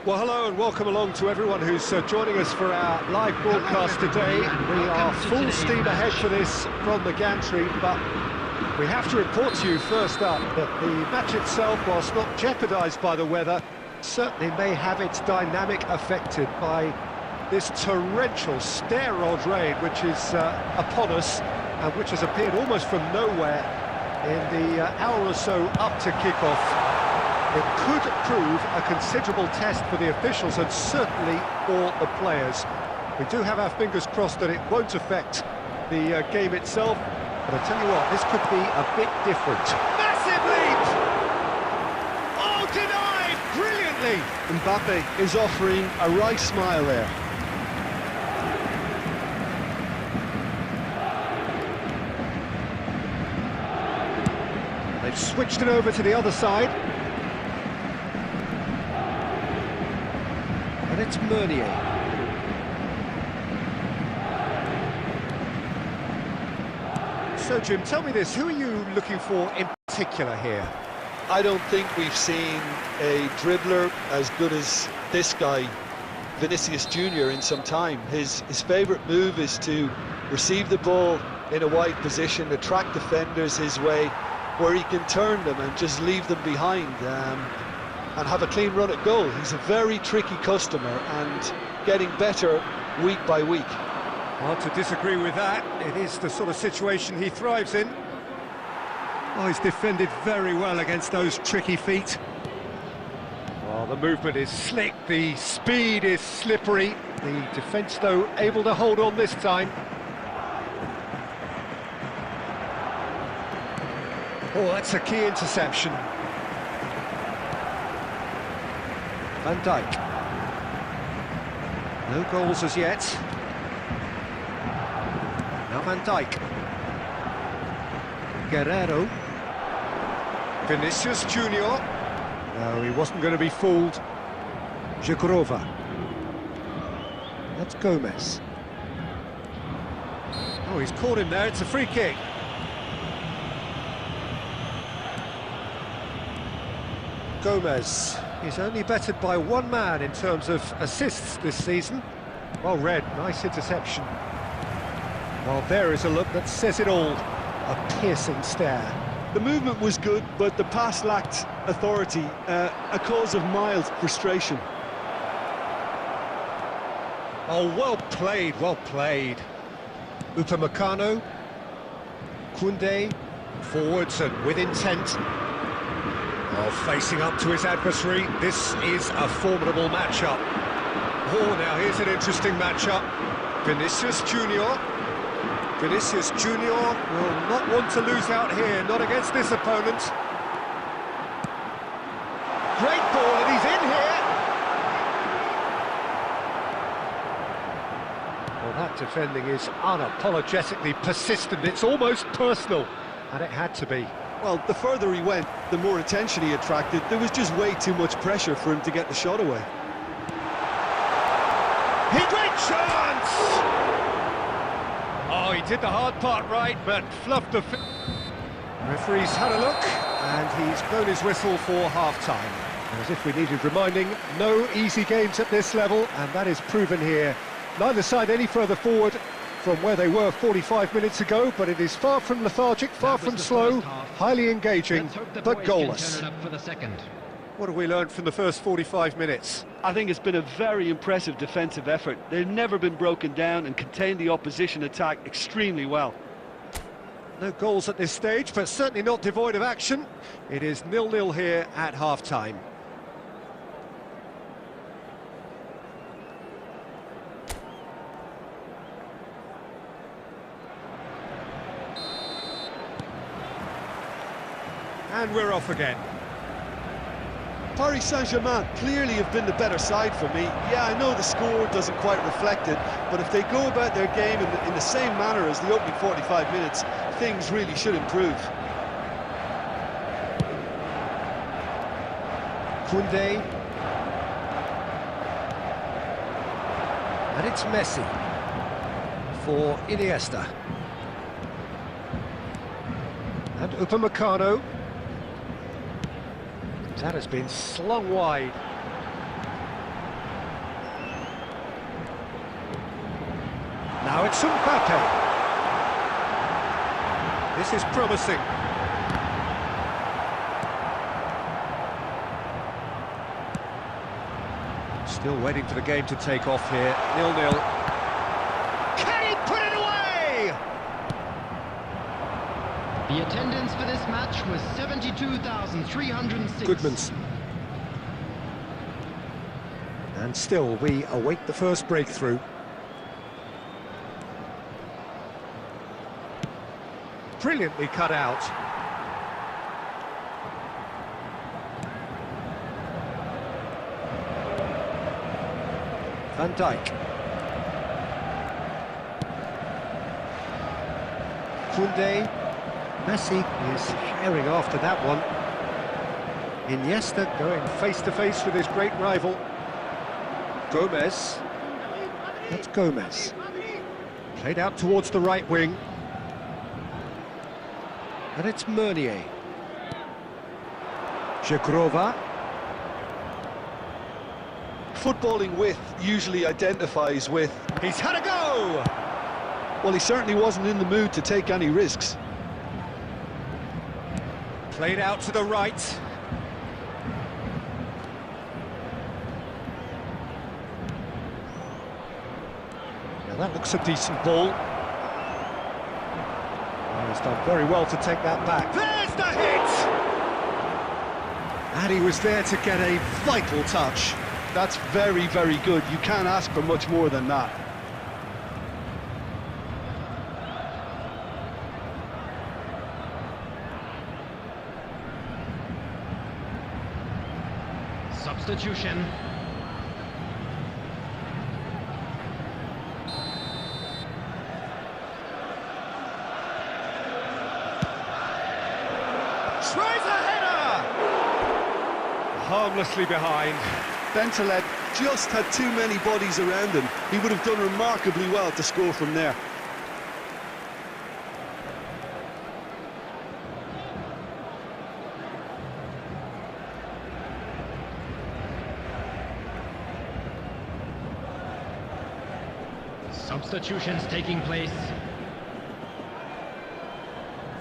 Well, hello and welcome along to everyone who's joining us for our live broadcast today. We are full steam ahead for this from the gantry, but we have to report to you first up that the match itself, whilst not jeopardised by the weather, certainly may have its dynamic affected by this torrential stair-rod rain which is upon us and which has appeared almost from nowhere in the hour or so up to kick-off. It could prove a considerable test for the officials and certainly for the players. We do have our fingers crossed that it won't affect the game itself, but I tell you what, this could be a bit different. Massive lead! Oh, denied brilliantly! Mbappe is offering a wry smile there. They've switched it over to the other side. And it's Meunier. So, Jim, tell me this, who are you looking for in particular here? I don't think we've seen a dribbler as good as this guy, Vinicius Junior, in some time. His favourite move is to receive the ball in a wide position, attract defenders his way, where he can turn them and just leave them behind. And have a clean run at goal. He's a very tricky customer and getting better week by week. Hard to disagree with that. It is the sort of situation he thrives in. Oh, he's defended very well against those tricky feet. Well, the movement is slick, the speed is slippery. The defence, though, able to hold on this time. Oh, that's a key interception. Van Dijk. No goals as yet. Now Van Dijk. Guerrero. Vinicius Junior. No, he wasn't going to be fooled. Jagrova. That's Gomez. Oh, he's caught him there. It's a free kick. Gomez. He's only bettered by one man in terms of assists this season. Well read, nice interception. Well, there is a look that says it all. A piercing stare. The movement was good, but the pass lacked authority, a cause of mild frustration. Oh, well played, well played. Upamecano. Koundé. Forwards and with intent. Oh, facing up to his adversary, this is a formidable matchup. Oh, now here's an interesting matchup. Vinicius Junior. Vinicius Junior will not want to lose out here, not against this opponent. Great ball, and he's in here. Well, that defending is unapologetically persistent. It's almost personal, and it had to be. Well, the further he went, the more attention he attracted. There was just way too much pressure for him to get the shot away. Great chance! Oh, he did the hard part right, but fluffed the... Referee's had a look, and he's blown his whistle for half-time. As if we needed reminding, no easy games at this level, and that is proven here. Neither side any further forward from where they were 45 minutes ago, but it is far from lethargic, far from slow, highly engaging, but goalless. What have we learned from the first 45 minutes? I think it's been a very impressive defensive effort. They've never been broken down and contained the opposition attack extremely well. No goals at this stage, but certainly not devoid of action. It is 0-0 here at half-time. And we're off again. Paris Saint-Germain clearly have been the better side for me. Yeah, I know the score doesn't quite reflect it, but if they go about their game in the same manner as the opening 45 minutes, things really should improve. Koundé. And it's Messi for Iniesta. And Upamecano. That has been slung wide. Now it's Mbappe. This is promising. Still waiting for the game to take off here. 0-0. Can he put it away? The attendance for this match was 72,306. Goodman's. And still, we await the first breakthrough. Brilliantly cut out. Van Dijk. Koundé. Messi is sharing after that one. Iniesta going face-to-face with his great rival. Gomez. That's Gomez. Played out towards the right wing. And it's Meunier. Jagrova. Footballing with usually identifies with... He's had a go! Well, he certainly wasn't in the mood to take any risks. Played out to the right. Now that looks a decent ball. Oh, he's done very well to take that back. There's the hit! And he was there to get a vital touch. That's very, very good. You can't ask for much more than that. Substitution. Tries a header! Harmlessly behind. Bentaleb just had too many bodies around him. He would have done remarkably well to score from there. Substitutions taking place.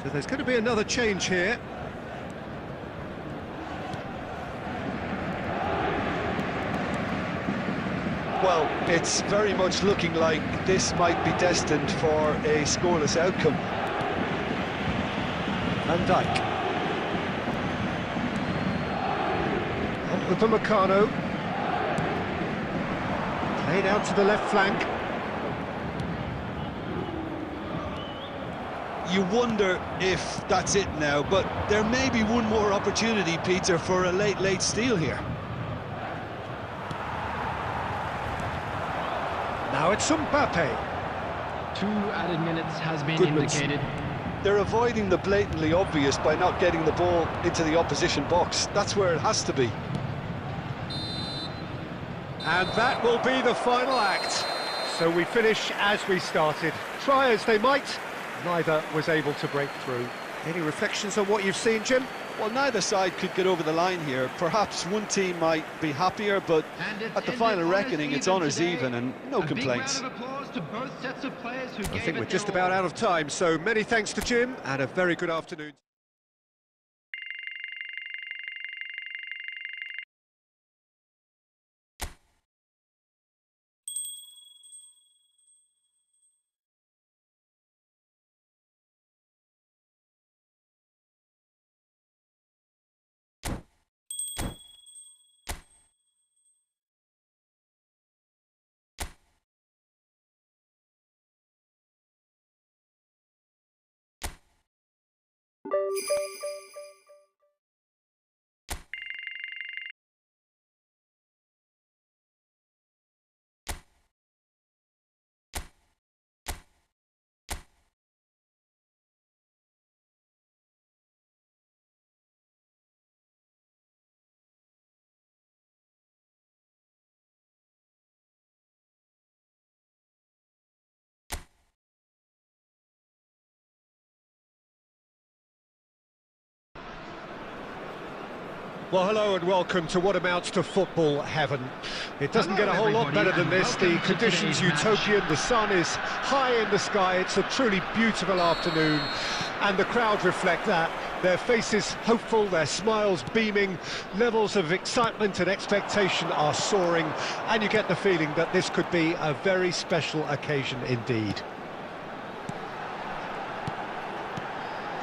So there's going to be another change here. Well, it's very much looking like this might be destined for a scoreless outcome. Van Dijk. On with the Meccano. Played out to the left flank. You wonder if that's it now, but there may be one more opportunity, Peter, for a late steal here. Now it's Mbappe. 2 added minutes has been Goodman's. indicated. They're avoiding the blatantly obvious by not getting the ball into the opposition box. That's where it has to be. And that will be the final act. So we finish as we started. Try as they might, neither was able to break through. Any reflections on what you've seen, Jim? Well, neither side could get over the line here. Perhaps one team might be happier, but at the final reckoning, it's honours even and no complaints. I think we're just about out of time, so many thanks to Jim, and a very good afternoon. Well, hello and welcome to what amounts to football heaven. It doesn't get a whole lot better than this. The conditions utopian, the sun is high in the sky, it's a truly beautiful afternoon, and the crowd reflect that. Their faces hopeful, their smiles beaming, levels of excitement and expectation are soaring, and you get the feeling that this could be a very special occasion indeed.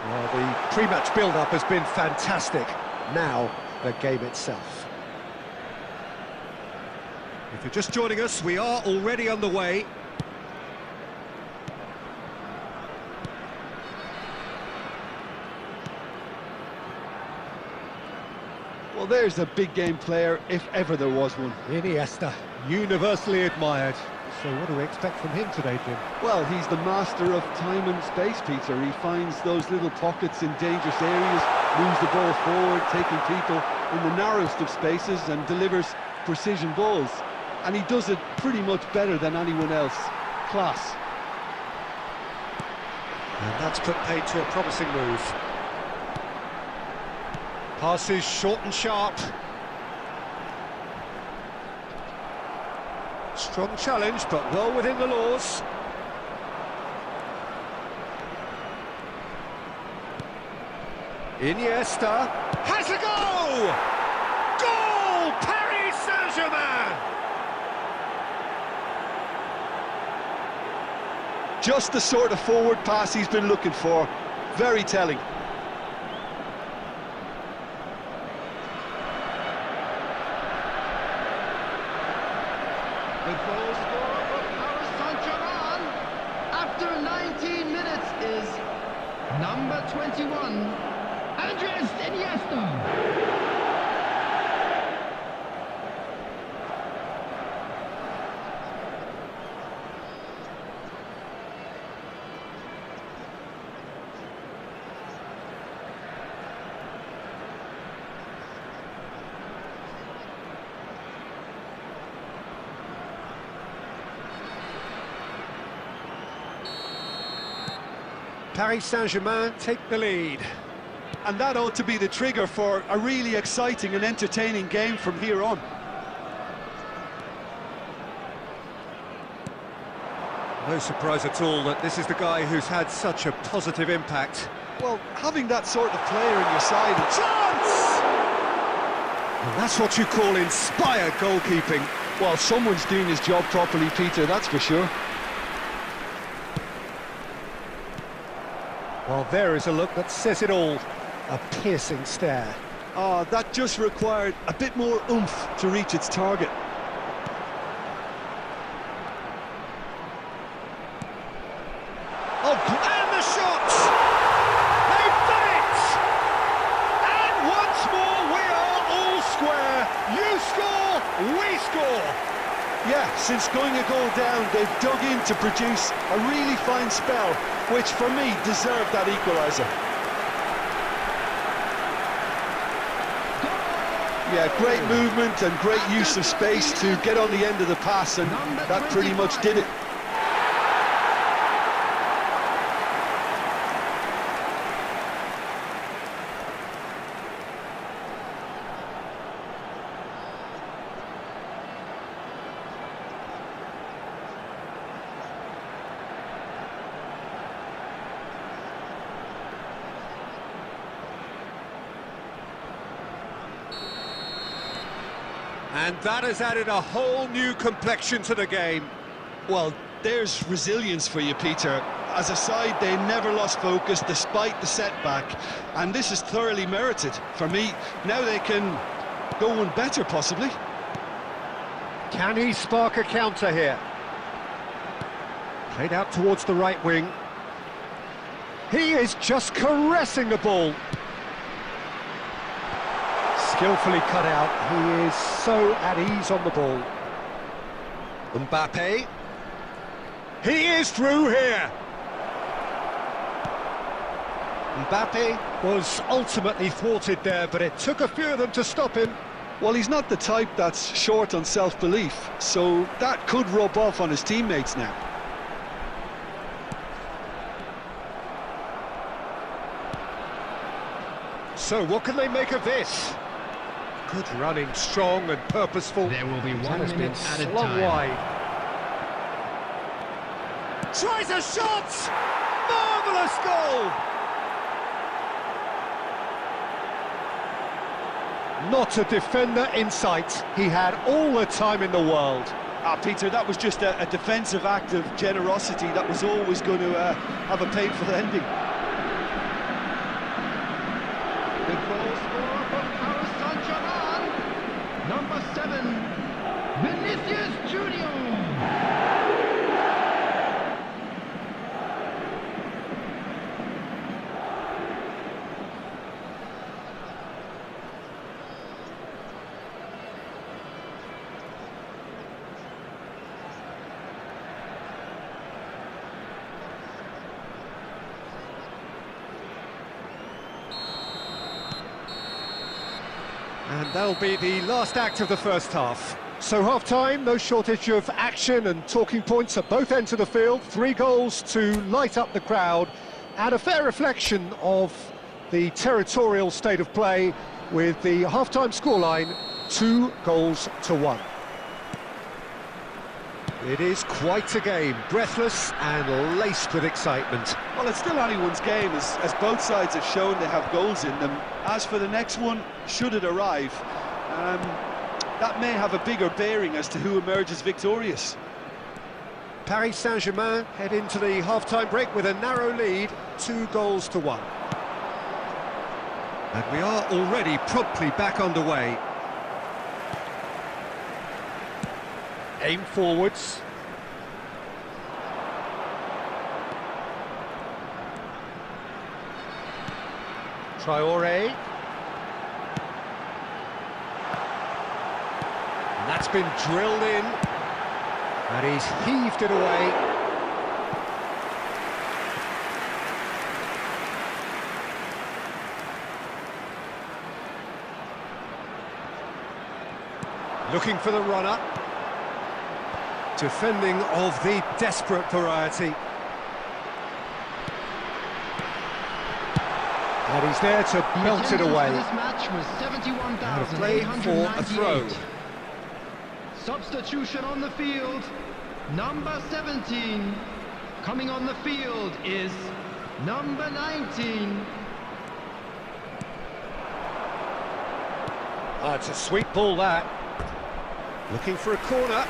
Well, the pre-match build-up has been fantastic. Now, the game itself. If you're just joining us, we are already underway. Well, there's a big game player, if ever there was one. Iniesta, universally admired. So what do we expect from him today, Jim? Well, he's the master of time and space, Peter. He finds those little pockets in dangerous areas, moves the ball forward, taking people in the narrowest of spaces and delivers precision balls. And he does it pretty much better than anyone else. Class. And that's put paid to a promising move. Passes short and sharp. Strong challenge, but well within the laws. Iniesta has a goal! Goal! Paris Saint-Germain! Just the sort of forward pass he's been looking for. Very telling. The goal scorer for Paris Saint-Germain after 19 minutes is number 21, Andrés Iniesta. Paris Saint-Germain take the lead. And that ought to be the trigger for a really exciting and entertaining game from here on. No surprise at all that this is the guy who's had such a positive impact. Well, having that sort of player in your side... Chance! And that's what you call inspired goalkeeping. Well, someone's doing his job properly, Peter, that's for sure. Well, there is a look that says it all. A piercing stare. Ah, that just required a bit more oomph to reach its target. Oh, and the shots! They've done it! And once more we are all square. You score, we score. Yeah, since going a goal down, they've dug in to produce a really fine spell, which for me deserved that equaliser. Yeah, great movement and great use of space to get on the end of the pass, and that pretty much did it. And that has added a whole new complexion to the game. Well, there's resilience for you, Peter. As a side, they never lost focus despite the setback, and this is thoroughly merited. For me, now they can go one better, possibly. Can he spark a counter here? Played out towards the right wing. He is just caressing the ball. Skillfully cut out, he is so at ease on the ball. Mbappe. He is through here. Mbappe was ultimately thwarted there, but it took a few of them to stop him. Well, he's not the type that's short on self-belief, so that could rub off on his teammates now. So what can they make of this? Good running, strong and purposeful. There will be 1 That has been minute at a slung time. wide. Tries a shot! Marvellous goal! Not a defender in sight. He had all the time in the world. Peter, that was just a defensive act of generosity that was always going to have a painful ending. The goal scorer for Paris Saint-Germain, number 7, Vinicius Junior. And that'll be the last act of the first half. So half-time, no shortage of action and talking points at both ends of the field. 3 goals to light up the crowd, and a fair reflection of the territorial state of play with the half-time scoreline 2-1. It is quite a game, breathless and laced with excitement. Well, it's still anyone's game, as both sides have shown they have goals in them. As for the next one, should it arrive, that may have a bigger bearing as to who emerges victorious. Paris Saint-Germain head into the half-time break with a narrow lead, 2-1. And we are already promptly back underway. Aim forwards. Traoré. And that's been drilled in. And he's heaved it away. Looking for the runner. Defending of the desperate variety. And he's there to belt it away. This match was Out of play for a throw. 71,898. Substitution on the field, number 17. Coming on the field is number 19. It's a sweet ball, that. Looking for a corner.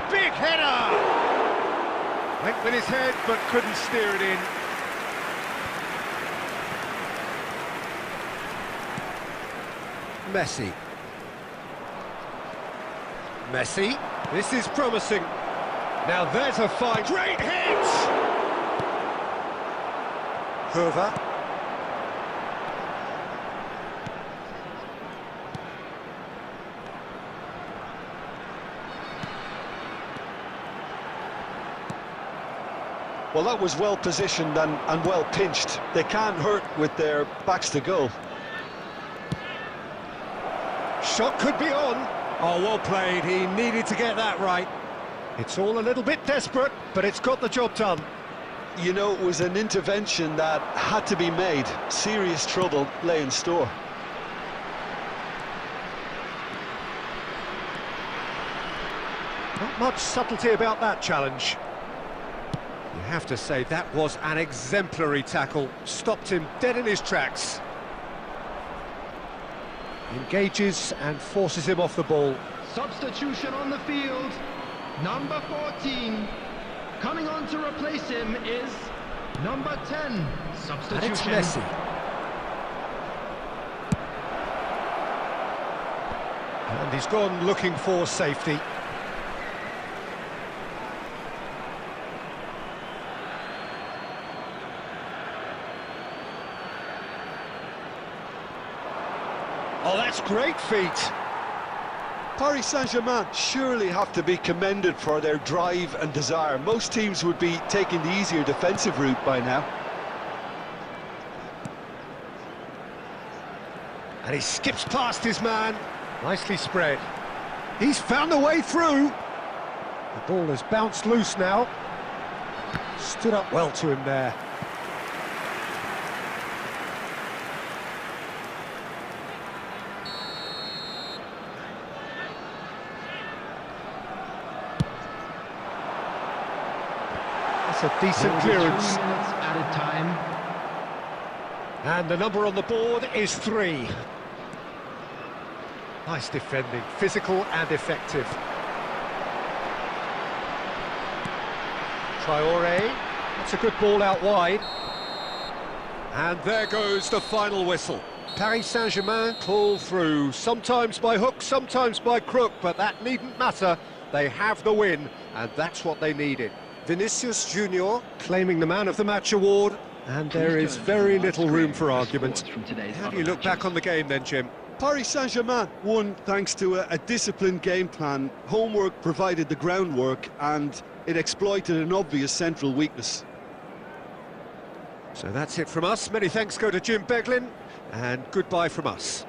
Big header! Went with his head, but couldn't steer it in. Messi. Messi. This is promising. Now there's a fight. Great hit! Hoover. Well, that was well positioned and well pinched. They can't hurt with their backs to goal. Shot could be on. Oh, well played. He needed to get that right. It's all a little bit desperate, but it's got the job done. You know, it was an intervention that had to be made. Serious trouble lay in store. Not much subtlety about that challenge. You have to say that was an exemplary tackle. Stopped him dead in his tracks. Engages and forces him off the ball. Substitution on the field, number 14. Coming on to replace him is number 10. Substitution. And it's Messi. And he's gone looking for safety. Oh, that's great feet. Paris Saint-Germain surely have to be commended for their drive and desire. Most teams would be taking the easier defensive route by now. And he skips past his man. Nicely spread. He's found a way through. The ball has bounced loose now. Stood up well to him there. That's a decent clearance. 3 minutes added time. And the number on the board is 3. Nice defending, physical and effective. Traoré, that's a good ball out wide. And there goes the final whistle. Paris Saint-Germain pull through, sometimes by hook, sometimes by crook, but that needn't matter. They have the win, and that's what they needed. Vinicius Junior claiming the Man of the Match award, and there is very little room for argument. How do you look back on the game then, Jim? Paris Saint-Germain won thanks to a disciplined game plan. Homework provided the groundwork, and it exploited an obvious central weakness. So that's it from us. Many thanks go to Jim Beglin, and goodbye from us.